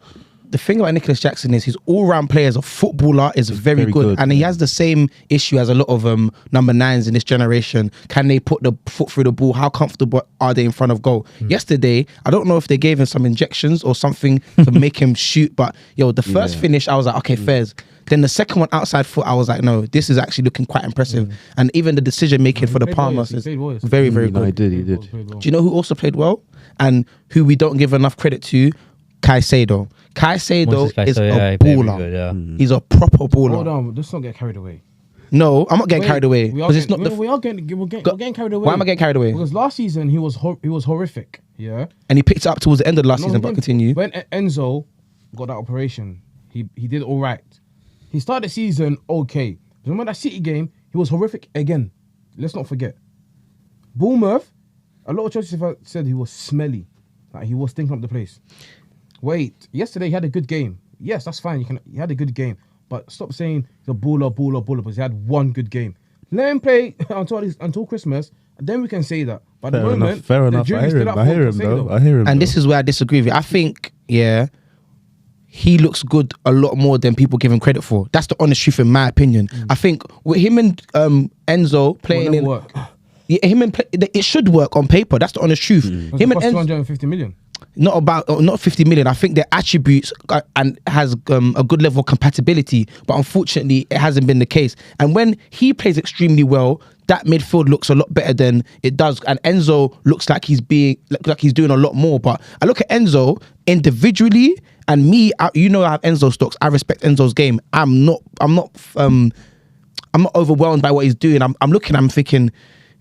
The thing about Nicolas Jackson is his all-round player as a footballer is very very good, good, and he has the same issue as a lot of number 9s in this generation. Can they put the foot through the ball? How comfortable are they in front of goal? Yesterday, I don't know if they gave him some injections or something to make him shoot, but the first finish, I was like, okay, fairs. Then the second one outside foot, I was like, no, this is actually looking quite impressive. And even the decision making for the Palmers is very, very No, he good. did. Do you know who also played well and who we don't give enough credit to? CAICEDO. CAICEDO is a baller. Good, yeah. He's a proper baller. Hold on, let's not get carried away. No, I'm not getting carried away We are because it's getting, not the. we're getting carried away. Why am I getting carried away? Because last season he was horrific. Yeah. And he picked it up towards the end of the last No, season, he but didn't. continue. When Enzo got that operation, he did all right. He started the season okay. Remember that City game? He was horrific again. Let's not forget. Bournemouth, a lot of Chelsea fans said he was smelly. Like he was stinking up the place. Wait, yesterday he had a good game. Yes, that's fine. He had a good game. But stop saying the baller, because he had one good game. Let him play until Christmas, and then we can say that. But at the moment, Fair the enough. jury's still out I hear for him, Caicedo. bro. I hear him. And bro. this is where I disagree with you. I think, he looks good a lot more than people give him credit for. That's the honest truth, in my opinion. I think with him and Enzo playing in, work. it should work on paper. That's the honest truth. Because Him it and cost Enzo, 250 million. not 50 million. I think their attributes and has a good level of compatibility, but unfortunately, it hasn't been the case. And when he plays extremely well, that midfield looks a lot better than it does. And Enzo looks like he's doing a lot more. But I look at Enzo individually, and me, I have Enzo stocks. I respect Enzo's game. I'm not overwhelmed by what he's doing. I'm looking. I'm thinking,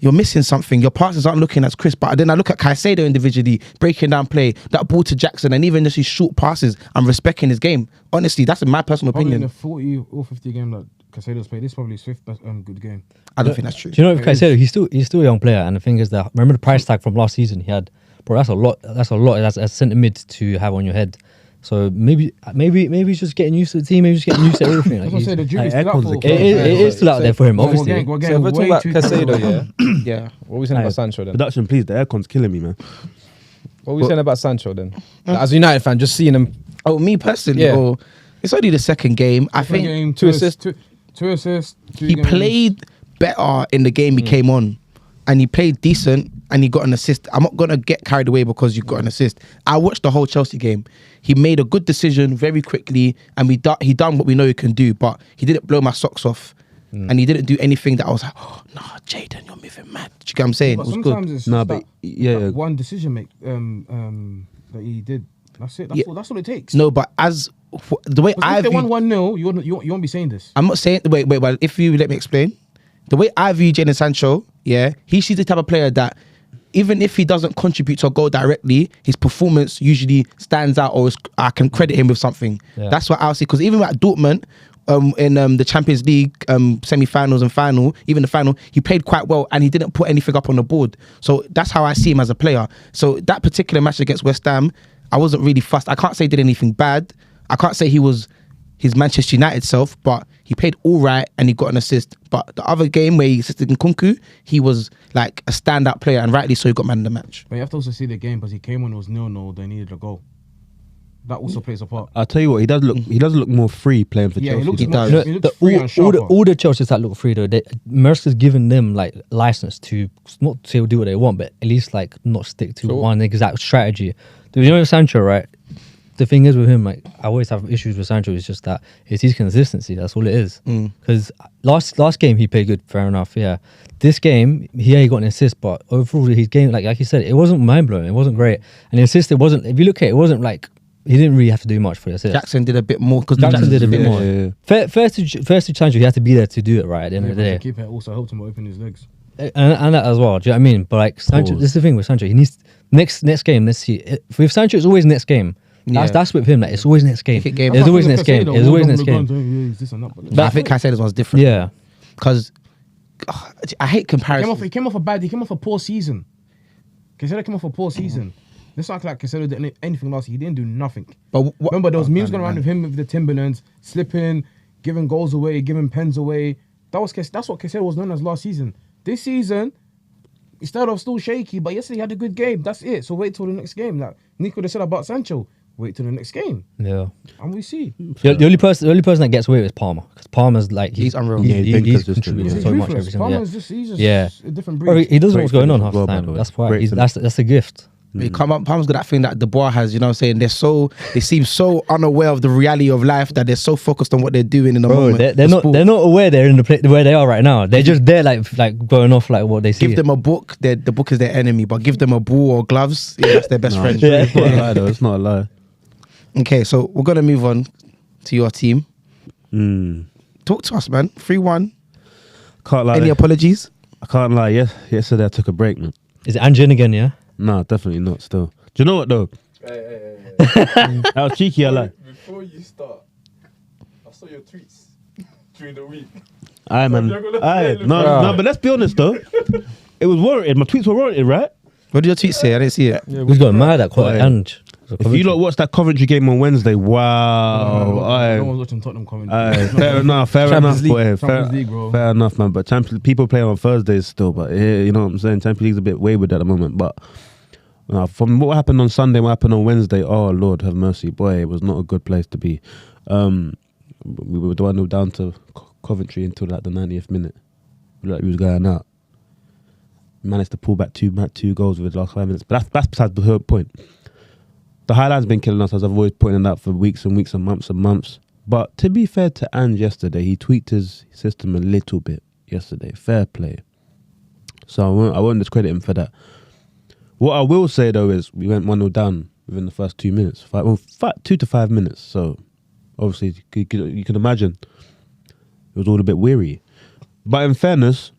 you're missing something. Your passes aren't looking as crisp. But then I look at Caicedo individually, breaking down play, that ball to Jackson, and even just his short passes. I'm respecting his game. Honestly, that's my personal Probably in opinion. the 40 or 50 game that Caicedo's played, this is probably his fifth best good game. I don't think that's true. Do you know if Caicedo, he's still a young player, and the thing is that remember the price tag from last season he had, bro. That's a lot. That's a centre mid to have on your head. So maybe he's just getting used to the team. Maybe he's just getting used to everything. That's what I say, the jury's Like, still out Aircon's for the It key. is still out there for him, So obviously. we're So getting if we're talking way about too Caicedo, yeah. Yeah. What are we saying about Sancho then? Production, please. The aircon's killing me, man. What are we saying about Sancho then? Like, as a United fan, just seeing him. Oh, me personally, Yeah. it's only the second game. I think game, two assists. Two assists. he played better in the game he came on, and he played decent, and he got an assist. I'm not gonna get carried away because you got an assist. I watched the whole Chelsea game. He made a good decision very quickly, and he done what we know he can do. But he didn't blow my socks off, and he didn't do anything that I was like, oh no, Jaden, you're moving mad. Do you get what I'm saying? But It was sometimes good. it's Nah, just but that, yeah, that one decision that he did. That's it. That's all it takes. No, but the way Because I if they view, won 1-0, you won't be saying this. I'm not saying wait. Well, if you let me explain, the way I view Jadon Sancho, he's the type of player that even if he doesn't contribute to a goal directly, his performance usually stands out, or I can credit him with something. Yeah. That's what I'll say. Because even at Dortmund, in the Champions League semi-finals and final, even the final, he played quite well and he didn't put anything up on the board. So that's how I see him as a player. So that particular match against West Ham, I wasn't really fussed. I can't say he did anything bad. I can't say he was his Manchester United self, but he played all right and he got an assist. But the other game where he assisted in Kunku, he was like a standout player, and rightly so he got man of the match. But you have to also see the game because he came when it was 0-0. They needed a goal. That also plays a part. I'll tell you what, he does look more free playing for Yeah, Chelsea. he looks He more, does. he looks free and sharper. all the Chelsea that look free though, Mercer's given them like license to not to do what they want, but at least like not stick to one exact strategy. Do you know Sancho, right? the thing is with him. Like I always have issues with Sancho. It's just that it's his consistency. That's all it is. Because last game he played good, fair enough. Yeah, this game he got an assist, but overall his game, like you said, it wasn't mind blowing. It wasn't great, and the assist, it wasn't. If you look at it, it wasn't like he didn't really have to do much for the assist. Jackson did a bit more because Jackson did a bit more. Yeah. First to Sancho, he had to be there to do it right at the end of the day. The keeper also helped him open his legs. And that as well. Do you know what I mean? But like Sancho, this is the thing with Sancho. He needs next game. Let's see. With Sancho, it's always next game. That's with him. Like it's always next game. It's always next game. It's always next game. I think Caicedo's one's different. Yeah, because I hate comparisons. He came off a poor season. Caicedo came off a poor season. Let's act like Caicedo did anything last year. He didn't do nothing. But remember, there was memes going around with him with the Timberlands, slipping, giving goals away, giving pens away. That's what Caicedo was known as last season. This season, he started off still shaky, but yesterday he had a good game. That's it. So wait till the next game. Like Nico said about Sancho, wait till the next game. Yeah. And we see. The only person that gets away with is Palmer, because Palmer's like he's unreal. He's contributing so much every single. Palmer's just a different breed. Bro, he doesn't know what's going on half the well, time. by That's the way. why that's a gift. Palmer's got that thing that Dubois has, you know what I'm saying? They seem so unaware of the reality of life that they're so focused on what they're doing in the moment. They're not aware they're in the place where they are right now. They're just there like going off like what they see. Give them a book, the book is their enemy, but give them a ball or gloves, that's their best friend. It's not a lie, though. It's not a lie. Okay, so we're gonna move on to your team. Talk to us, man. 3-1. Can't lie. Any apologies? I can't lie. Yesterday I took a break, man. Is it Anjin again? Yeah. No, definitely not. Still, do you know what though? Hey. That was cheeky. I like. Before you start, I saw your tweets during the week. Aye, man. No, but let's be honest though. It was warranted. My tweets were warranted, right? What did your tweet say? I didn't see it. Who's got mad at Ange? If you lot watched that Coventry game on Wednesday, wow. No one's watching Tottenham coming. Fair enough, boy. Champions League, bro. Fair enough, man. But people play on Thursdays still, but you know what I'm saying? Champions League's a bit wayward at the moment. But from what happened on Sunday, what happened on Wednesday, oh, Lord have mercy. Boy, it was not a good place to be. We were 1-0 down to Coventry until like the 90th minute. Like we was going out. We managed to pull back two goals with the last 5 minutes. But that's besides the whole point. The highlight's been killing us, as I've always pointed out for weeks and weeks and months. But to be fair to Ange yesterday, he tweaked his system a little bit yesterday. Fair play. So I won't discredit him for that. What I will say though is we went 1-0 down within the first 2 minutes. 2 to 5 minutes. So obviously you can imagine it was all a bit weary. But in fairness,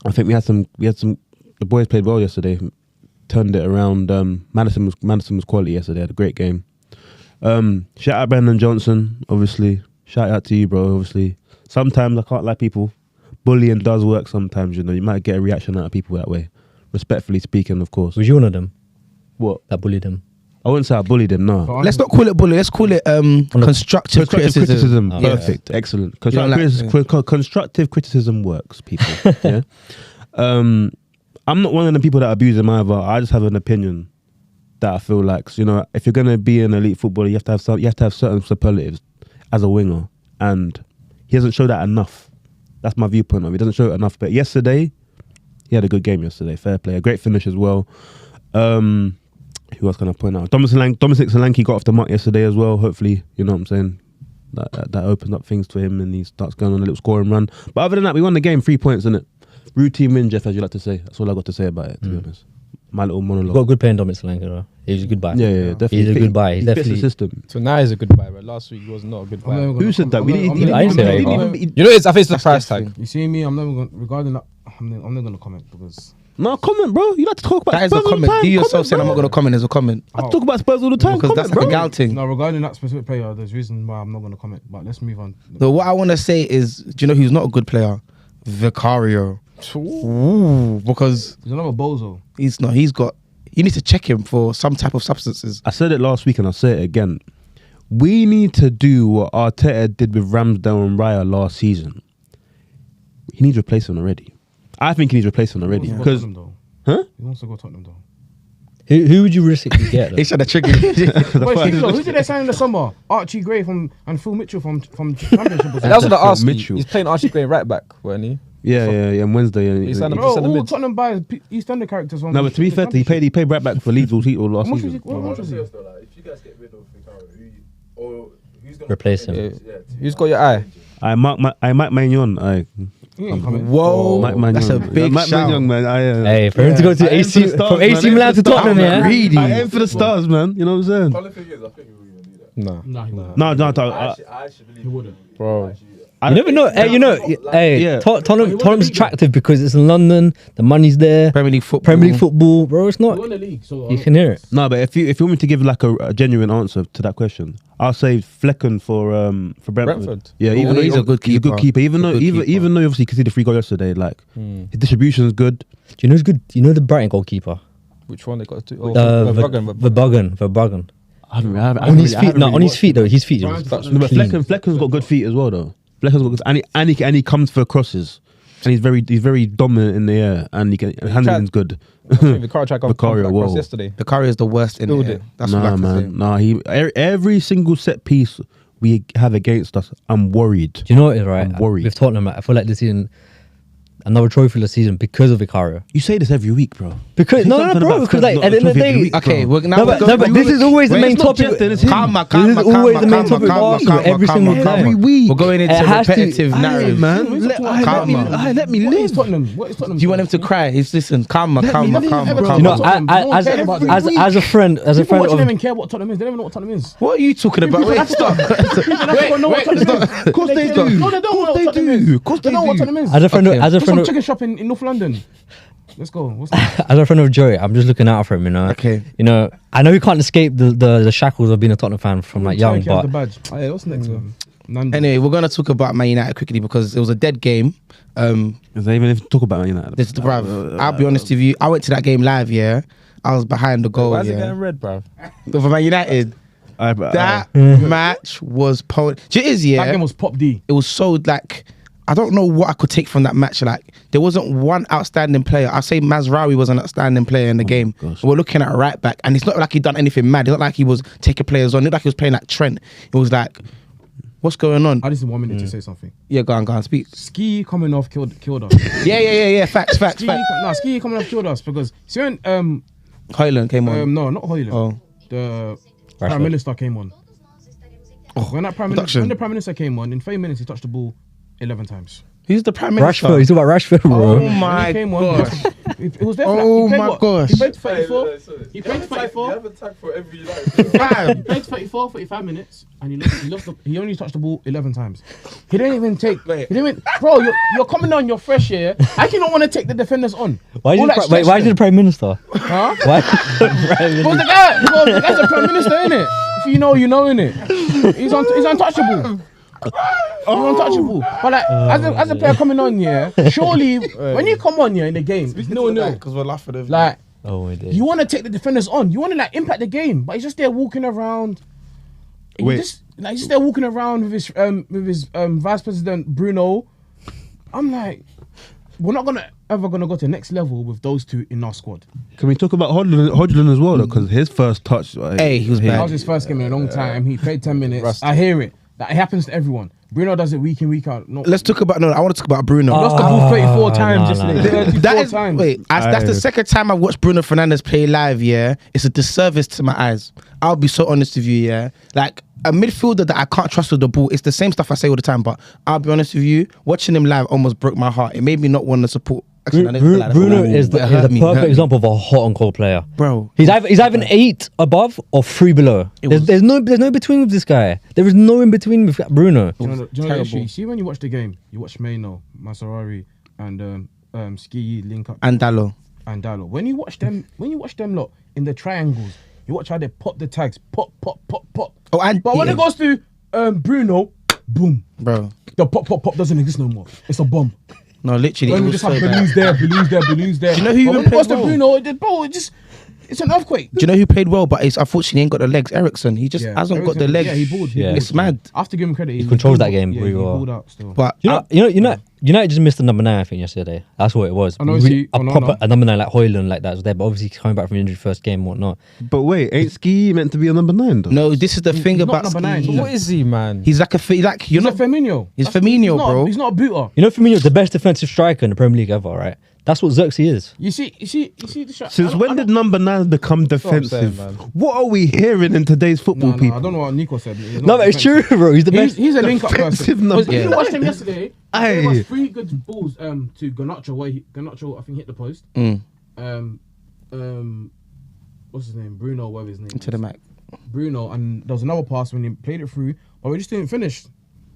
I think we had some. The boys played well yesterday. Turned it around. Madison was quality yesterday. Had a great game. Shout out Brennan Johnson, obviously. Shout out to you, bro. Obviously, sometimes I can't lie, people. Bullying does work. Sometimes you might get a reaction out of people that way. Respectfully speaking, of course. Was you one of them? What? That bullied him? I wouldn't say I bullied him. No. Let's not call it bullying. Let's call it constructive criticism. Perfect. Excellent. Constructive criticism works, people. Yeah. I'm not one of the people that abuse him either. I just have an opinion that I feel like, if you're gonna be an elite footballer, you have to have certain superlatives as a winger, and he hasn't showed that enough. That's my viewpoint of it. He doesn't show it enough. But yesterday, he had a good game yesterday. Fair play. A great finish as well. Who else can I point out? Dominic Solanke got off the mark yesterday as well. Hopefully, you know what I'm saying, that opens up things for him and he starts going on a little scoring run. But other than that, we won the game. 3 points, innit? Routine win, Jeff, as you like to say. That's all I got to say about it, to be honest. My little monologue. Got a good play in Dominic Solanke, though. He's a good buy. Yeah, definitely. He's a good buy. He's definitely definitely the system. So now he's a good buy, but last week he was not a good buy. Who said that? I didn't say that. You know, I think it's the price tag. You see me? I'm never going regarding that. I'm never going to comment because. No, comment, bro. You like to talk about that is Spurs a comment. all the time. You yourself comment, saying I'm not going to comment is a comment. I talk about Spurs all the time. Because that's like a gal thing. No, regarding that specific player, there's reason why I'm not going to comment. But let's move on. So what I want to say is, do you know who's not a good player? Vicario. Ooh, because he's another bozo. He's not. You need to check him for some type of substances. I said it last week and I'll say it again. We need to do what Arteta did with Ramsdale and Raya last season. He needs replacement already. I think he needs replacement already. Because, huh? He wants to go Tottenham though. Who would you realistically get? He's trying to trigger. Who did they sign in the summer? Archie Gray and Phil Mitchell from Championship. That's what I asked. He's playing Archie Gray right back, weren't he? Yeah. On Wednesday. Tottenham buys East End characters. No, but to be fair, he paid right back for Leeds all last season. If you guys get rid of Vicario, Or who's gonna Replace him. Who's got your eye? I Mark Magnon. He ain't coming. Whoa, Mike that's a Magnon. big Mike shout. Magnon, man. Hey, for him to go to I aim for AC the stars, from AC man. Milan to Tottenham, yeah. Greedy. I aim for the stars, man. You know what I'm saying? Funny thing is, I think he wouldn't even do that. No. Nah, he wouldn't. No, I actually believe He wouldn't. Bro. You never know. Hey, you know, hey, Yeah. Tottenham's attractive because it's in London. The money's there. Premier League football. Premier League football, bro. It's He not. won the league, so You can hear it. No, but if you want me to give like a genuine answer to that question, I'll say Flecken for Brentford. Brentford? Yeah, even though he's a good He's a good keeper. keeper. Even though He's a good keeper. even though obviously he conceded 3 goals yesterday, like his distribution is good. Do you know who's good? You know the Brighton goalkeeper, Which one they got to? Oh, Verbruggen. I haven't On his feet, really no, on his watched feet though. His feet. Brighton is got No, but clean. Flecken's got good feet as well, though. Flecken's got good, and he comes for crosses, and he's very dominant in the air, and handling's good. Vicario tried to Vicario, come across whoa. yesterday. Vicario is the worst in Spilled it. it. That's what I Nah, can say. man, nah. Every single set piece we have against us, I'm worried. Do you know what it is, right? I'm worried. With Tottenham, I feel like this season, another trophy this season because of Vicario. You say this every week, bro. Because Say no, something bro. about Because like not at the end of the trophy every day, week, Okay, bro. we're now no, but this is always the Wait, main it's not topic. Justin, it's him. Calma, This is always the main topic. calma, of Arsenal every single time. Every week. We're going into It has to- repetitive Aye, narrative. man. Wait, Let calma. me What is live. Tottenham? What is Tottenham? Do you want him to cry? He's listen, calma. You know, Tottenham, as a friend, People watching of them and care what Tottenham is. They don't even know what Tottenham is. What are you talking about? Wait, stop. Of course they do. No, they don't know what Tottenham is. Of course They they know what do. Tottenham is. as a friend, Okay. as a There's some friend, of, chicken shop in North London. Let's go. What's that? as a friend of Joey, I'm just looking out for him. You know. Okay. You know, I know he can't escape the shackles of being a Tottenham fan from like young, Turkey has the but badge. Hey, what's next one? Nando. Anyway, we're gonna talk about Man United quickly because it was a dead game. Is they even if talk about United? This is the bruv. I'll be honest with you. I went to that game live. Yeah, I was behind the goal. Why is it Yeah, getting red, bro? for Man United. That match was potent. It is, That yeah. game was Pop D. It was so like I don't know what I could take from that match. Like there wasn't one outstanding player. I say Mazraoui was an outstanding player in the game. gosh. We're looking at a right back, and it's not like he done anything mad. It's not like he was taking players on. It's not like he was playing like Trent. It was like, what's going on? I just need 1 minute to say something. Yeah, go on, speak. Ski coming off killed us. Yeah. Facts. Ski coming off killed us because see when Hoyland came on. no, not Hoyland. Oh. The Rashford. Prime Minister came on. When the production. Prime Minister came on, in 30 minutes he touched the ball 11 times. Who's the Prime Minister? Rashford. He's talking about Rashford, bro. Oh When my he came on, gosh. it was there. Oh he played my what? gosh. He played 34. He You played have 34. a tag for every United. He played 34, 45 minutes, and he only touched the ball 11 times. He didn't even take. He didn't even, bro, you're coming on, you're fresh here. How can you not want to take the defenders on? Why All did that why stretch did the Prime Minister? Huh? Why? Prime Well, Minister? the guy's a Prime Minister, innit? If you know, you know, innit? He's untouchable. He's untouchable. But like, as a player coming on, yeah, surely when you come on, yeah, in the game, it's 0-0. Because we're laughing at Like, Oh my days. you want to take the defenders on. You want to like impact the game, but he's just there walking around. Wait. He's just there walking around with his vice president Bruno. I'm like, we're not ever gonna go to the next level with those two in our squad. Can we talk about Hodgson as well, though? Because his first touch, Hey, he was bad. That was his first game in a long time. He played 10 minutes. Rusty. I hear it. That it happens to everyone. Bruno does it week in, week out. No, Let's talk about I want to talk about Bruno. lost the ball 34 times yesterday. 34 That is times. that's the second time I watched Bruno Fernandes play live. Yeah, it's a disservice to my eyes. I'll be so honest with you. Yeah, like a midfielder that I can't trust with the ball. It's the same stuff I say all the time, but I'll be honest with you. Watching him live almost broke my heart. It made me not want to support. Actually, I didn't feel like that. Bruno is the It hurt me, perfect hurt me. example of a hot and cold player. Bro. He's either an 8 above or 3 below. There's no between with this guy. There is no in between with Bruno. Do you know the terrible. issue? See, when you watch the game, you watch Maino, Masarari, and Ski link up And Dallo. and Dallo. When you watch them lot in the triangles, you watch how they pop the tags, pop. Oh, and But when it goes to Bruno, boom, bro. the pop doesn't exist no more. It's a bomb. No, literally. When it we was just have so bad. balloons there. Do you know who But even when it goes played to well? Bruno, it's an earthquake. Do you know who played well? But it's unfortunately he ain't got the legs. Ericsson. He just hasn't got the legs. Yeah, he balled. Yeah. It's mad. I have to give him credit. He controls pulled that game out. Yeah, really he well. pulled out still. But United just missed the number 9, I think, yesterday. That's what it was. I know, see, A number 9 like Hoyland like that was there, but obviously coming back from injury first game and whatnot. But wait, ain't Ski meant to be a number 9 though? no, this is the thing he's not about number 9. Ski. What is he, man? He's like you're He's not a Firmino. He's Firmino, not, bro. He's not a booter. You know, Firmino's the best defensive striker in the Premier League ever, right? That's what Xerxes is. You see the shot. Since when did number 9 become defensive? saying, man. What are we hearing in today's football, No, people? I don't know what Nico said. He's No, not but it's defensive. true, bro. He's the best. He's a link-up person. Defensive number. If you watched him yesterday, Aye. he was 3 good balls to Garnacho, where Garnacho, I think, hit the post. What's his name? Bruno, whatever his name is. To the Mac. Bruno, and there was another pass when he played it through, but we just didn't finish.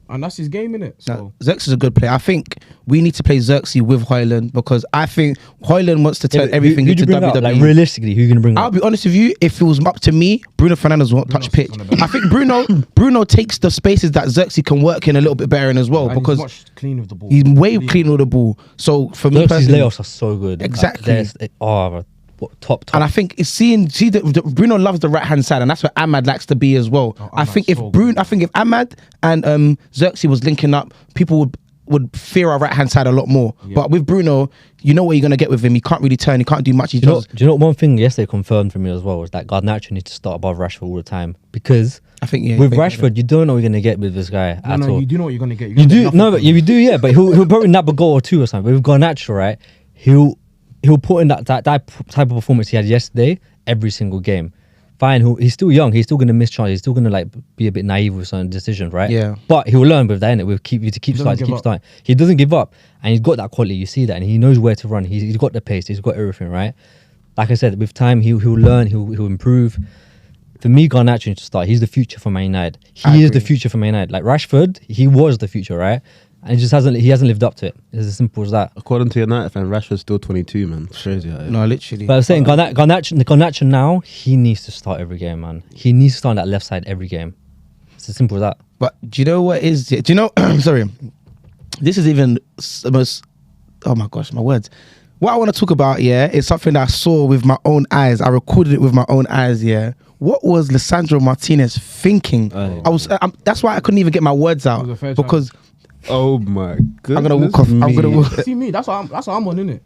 And that's his game, innit? So No, Xerxes is a good player. I think we need to play Xerxes with Hoyland because I think Hoyland wants to turn everything Who'd you into bring up? WWE. Like, realistically, who are you going to bring I'll up? be honest with you. If it was up to me, Bruno Fernandes won't touch pitch. on the bench. I think Bruno takes the spaces that Xerxes can work in a little bit better in as well and because he's much clean with the ball. he's way cleaner with the ball. So for me Xerxes' personally, layoffs are so good. Exactly. Top. and I think Bruno loves the right hand side, and that's where Ahmad likes to be as well. I Ahmad's think if so good. Ahmad and Xerxes was linking up, people would fear our right hand side a lot more. Yeah. But with Bruno, you know what you're gonna get with him. He can't really turn. He can't do much. He Do does. you know one thing yesterday confirmed for me as well was that Garnacho needs to start above Rashford all the time because I think yeah. with I think- Rashford you don't know what you're gonna get with this guy at all. you do know what you're gonna get. You're You gonna get do nothing no, from but him. you do, yeah. But he'll probably nab a goal or two or something. But with Garnacho, right? He'll put in that type of performance he had yesterday every single game. Fine, he's still young. He's still gonna miss chances. He's still gonna like be a bit naive with certain decisions, right? Yeah. But he'll learn with that. Innit? We'll keep doesn't give up. starting. He doesn't give up, and he's got that quality. You see that, and he knows where to run. He's got the pace. He's got everything, right? Like I said, with time, he'll learn. He'll improve. For me, Garnacho needs to start. He's the future for Man United. He is the future for Man United. Like Rashford, he was the future, right? And he hasn't lived up to it. It's as simple as that. According to United fan, Rashford's still 22, man. It's crazy. No, literally. But I'm saying Garnacho now, he needs to start every game, man. He needs to start on that left side every game. It's as simple as that. But do you know what is? Do you know? Sorry, this is even the most. Oh my gosh, my words. What I want to talk about, yeah, is something that I saw with my own eyes. I recorded it with my own eyes, yeah. What was Lisandro Martinez thinking? I was. That's why I couldn't even get my words out It was a fair because Oh my god. I'm gonna walk off. I'm gonna walk. See me, that's what I'm on, innit?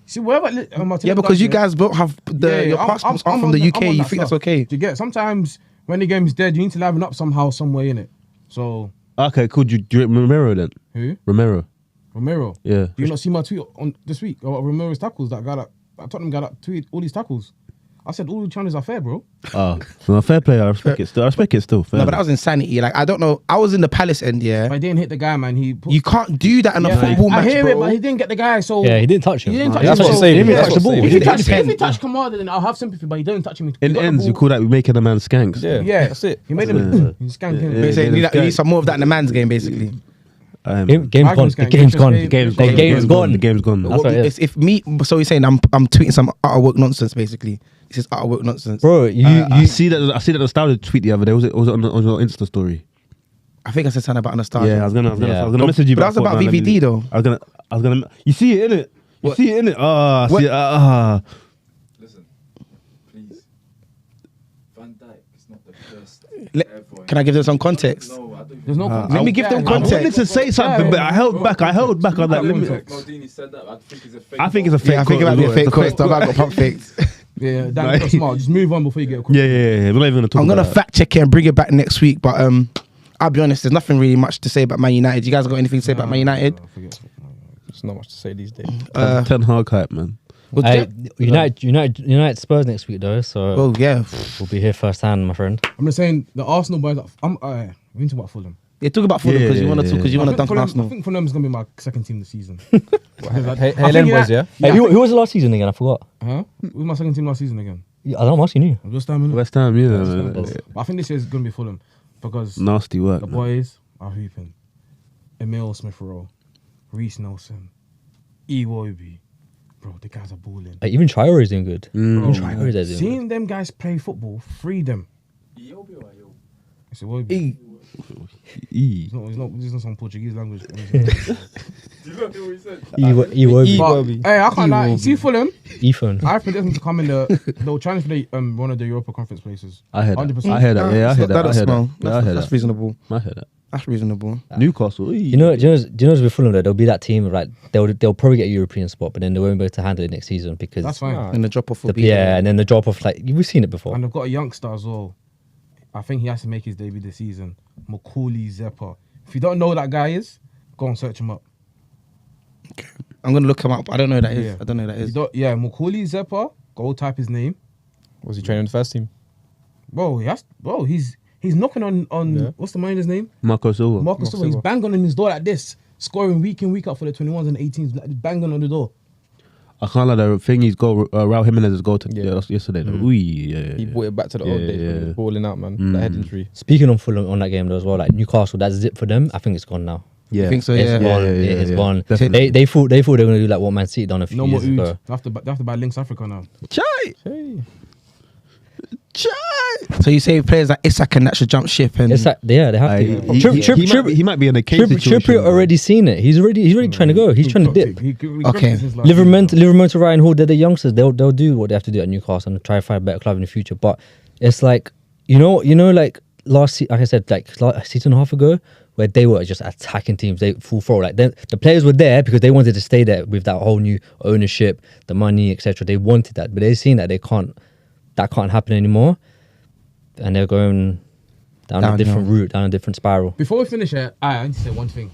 See, wherever Yeah, because you guys don't have your passports aren't from the UK. You think that's okay? Do you get? Sometimes when the game's dead, you need to liven up somehow, some way, innit? So Okay, cool. Do you Romero then? who? Romero. Romero. Yeah. Do you not see my tweet on this week about Romero's tackles? That Tottenham guy that tweeted all these tackles. I said all the challenges are fair, bro. Oh, no, fair play. I respect it still. I respect it still. Fair. No, but that was insanity. Like I don't know. I was in the Palace end, yeah. But he didn't hit the guy, man. You can't do that in a Yeah, football I match, hear bro. it, but he didn't get the guy. So Yeah, he didn't touch him. He didn't touch That's him. what so- saved He him. didn't That's touch the what ball. saved He him. didn't touch If he him. touched Kamada, then I'll have sympathy. But he didn't touch him. He in got the ends, you ball. call that making a man skanks. Yeah, Yeah, that's it. He made That's him. it. He skanked him. Yeah. Basically, Yeah, you need some more of that in the man's game, basically. Game's Michael's gone. The game, game's gone. game, The game's game's gone. The game's gone. That's what it is. If me, so he's saying I'm tweeting some utter work nonsense, basically. This is utter work nonsense. Bro, I see that. I see that the Style tweet the other day. Was it on your Insta story? I think I said something about nostalgia. Yeah, I was gonna Yeah. message you. But that was about VVD though. I was gonna. You see it in it. You What? see it in it. Ah, What? see it. Listen, please. Van Dijk is not the best Le- ever. Can I give them some context? No, I don't. There's no. Let me give them I context. wanted to say something, but I held back. I held back on that. Let me- Maldini said that. I think it's a fake. I think it's a fake. Yeah, I think it might be a fake quote. I got pump faked. Yeah, that's smart. Just move on before you get a call. Yeah. We're not even gonna talk. I'm gonna about fact check it and bring it back next week. But I'll be honest. There's nothing really much to say about Man United. You guys got anything to say about Man United? There's not much to say these days. that. 10 hard hype, man. Well, Hey, United Spurs next week though, so well, yeah. we'll be here first hand, my friend. I'm just saying the Arsenal boys. We need to talk about Fulham. Yeah, talk about Fulham because Yeah, you want to yeah, talk because you I want to think dunk on Arsenal. I think Fulham is gonna be my second team this season. Helen boys, yeah. Hey, who was the last season again? I forgot. Huh? Who's my second team last season again? I don't know. I'm asking you. I'm just timing. West Ham, yeah. But I think this year is gonna be Fulham because Nasty work. the man. boys are hooping. Emil Smith-Rowe, Reece Nelson, Iwobi. Bro, the guys are balling. Like, even Traore is doing good. Mm. Even Traore is doing good. Seeing them guys play football, free them. It's Iwobi. He's not some Portuguese language. Do you know what he said? Iwobi. But, hey, I can't lie. See Fulham, Ethan. I predict them to come in they'll challenge for the one of the Europa Conference places. I heard that. 100%. I heard that. Yeah, I heard that. That I is heard small. that. Yeah, I heard That's that. reasonable. I heard that. That's reasonable. Newcastle. Do you know what's with Fulham though? There'll be that team of, like they'll probably get a European spot, but then they won't be able to handle it next season because That's fine. And the drop off will be yeah, and then the drop off, like we've seen it before. And they've got a youngster as well. I think he has to make his debut this season. Macaulay Zeppa. If you don't know who that guy is, go and search him up. I'm gonna look him up. I don't know who that is. Yeah. I don't know who that You is. don't, yeah, Macaulay Zeppa. Go type his name. Was he training the first team? Bro, he's knocking on Yeah. what's the manager's name? Marco Silva. Marcus Silva. He's Silva. banging on his door like this, scoring week in week out for the 21s and 18s. Like, banging on the door. I can't lie, the thing he's goal, Raul Jimenez's goal Yeah. yesterday. Though. Ooh, yeah. He brought it back to the old Yeah, days. When he yeah. was balling out, man. That head injury. Speaking of Fulham on that game though as well, like Newcastle, that's it for them. I think it's gone now. Yeah. I think so. It's Yeah. gone. yeah, It's yeah. gone. Definitely. They thought they were gonna do like what Man City done a few No more years Oud. ago. They have to buy Links Africa now. Chai! Hey. So you say players like Isak and that should jump ship and It's like, yeah, they have to. He might be in a case Trippier situation. already seen it. He's already trying to go. He's trying to dip. Okay. Livermore, Ryan Hall, they're the youngsters. They'll do what they have to do at Newcastle and try to find a better club in the future. But it's like you know, like like I said, like a season and a half ago, where they were just attacking teams. They full throw. Like the players were there because they wanted to stay there with that whole new ownership, the money, etc. They wanted that, but they've seen that that can't happen anymore, and they're going down a different route, down a different spiral. Before we finish it, I need to say one thing.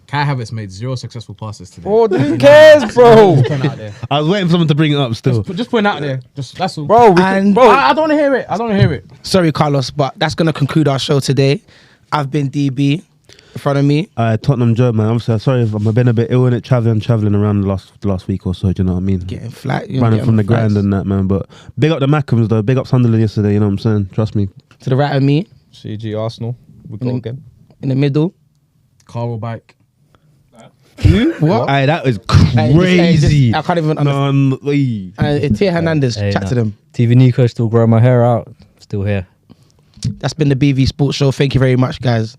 Kai Havertz made 0 successful passes today. Oh, who cares, bro? Just putting out there. I was waiting for someone to bring it up still. Just putting out there. Just that's all. Bro, And- I don't want to hear it. I don't want to hear it. sorry, Carlos, but that's gonna conclude our show today. I've been DB in front of me. Tottenham Joe, man. Obviously, sorry if I've been a bit ill in it, traveling around the last week or so. Do you know what I mean? Getting flat, you know, Running getting from the flights. grind and that, man. But big up the Mackhams though. Big up Sunderland yesterday. You know what I'm saying? Trust me. To the right of me, CG Arsenal. We go again. in the middle. Carl bike. What? Aye, that was Hey, crazy. I can't even understand. No, wait. Tia Hernandez, Hey, chat nah. to them. TV Nico still growing my hair out. Still here. That's been the BV Sports Show. Thank you very much, guys.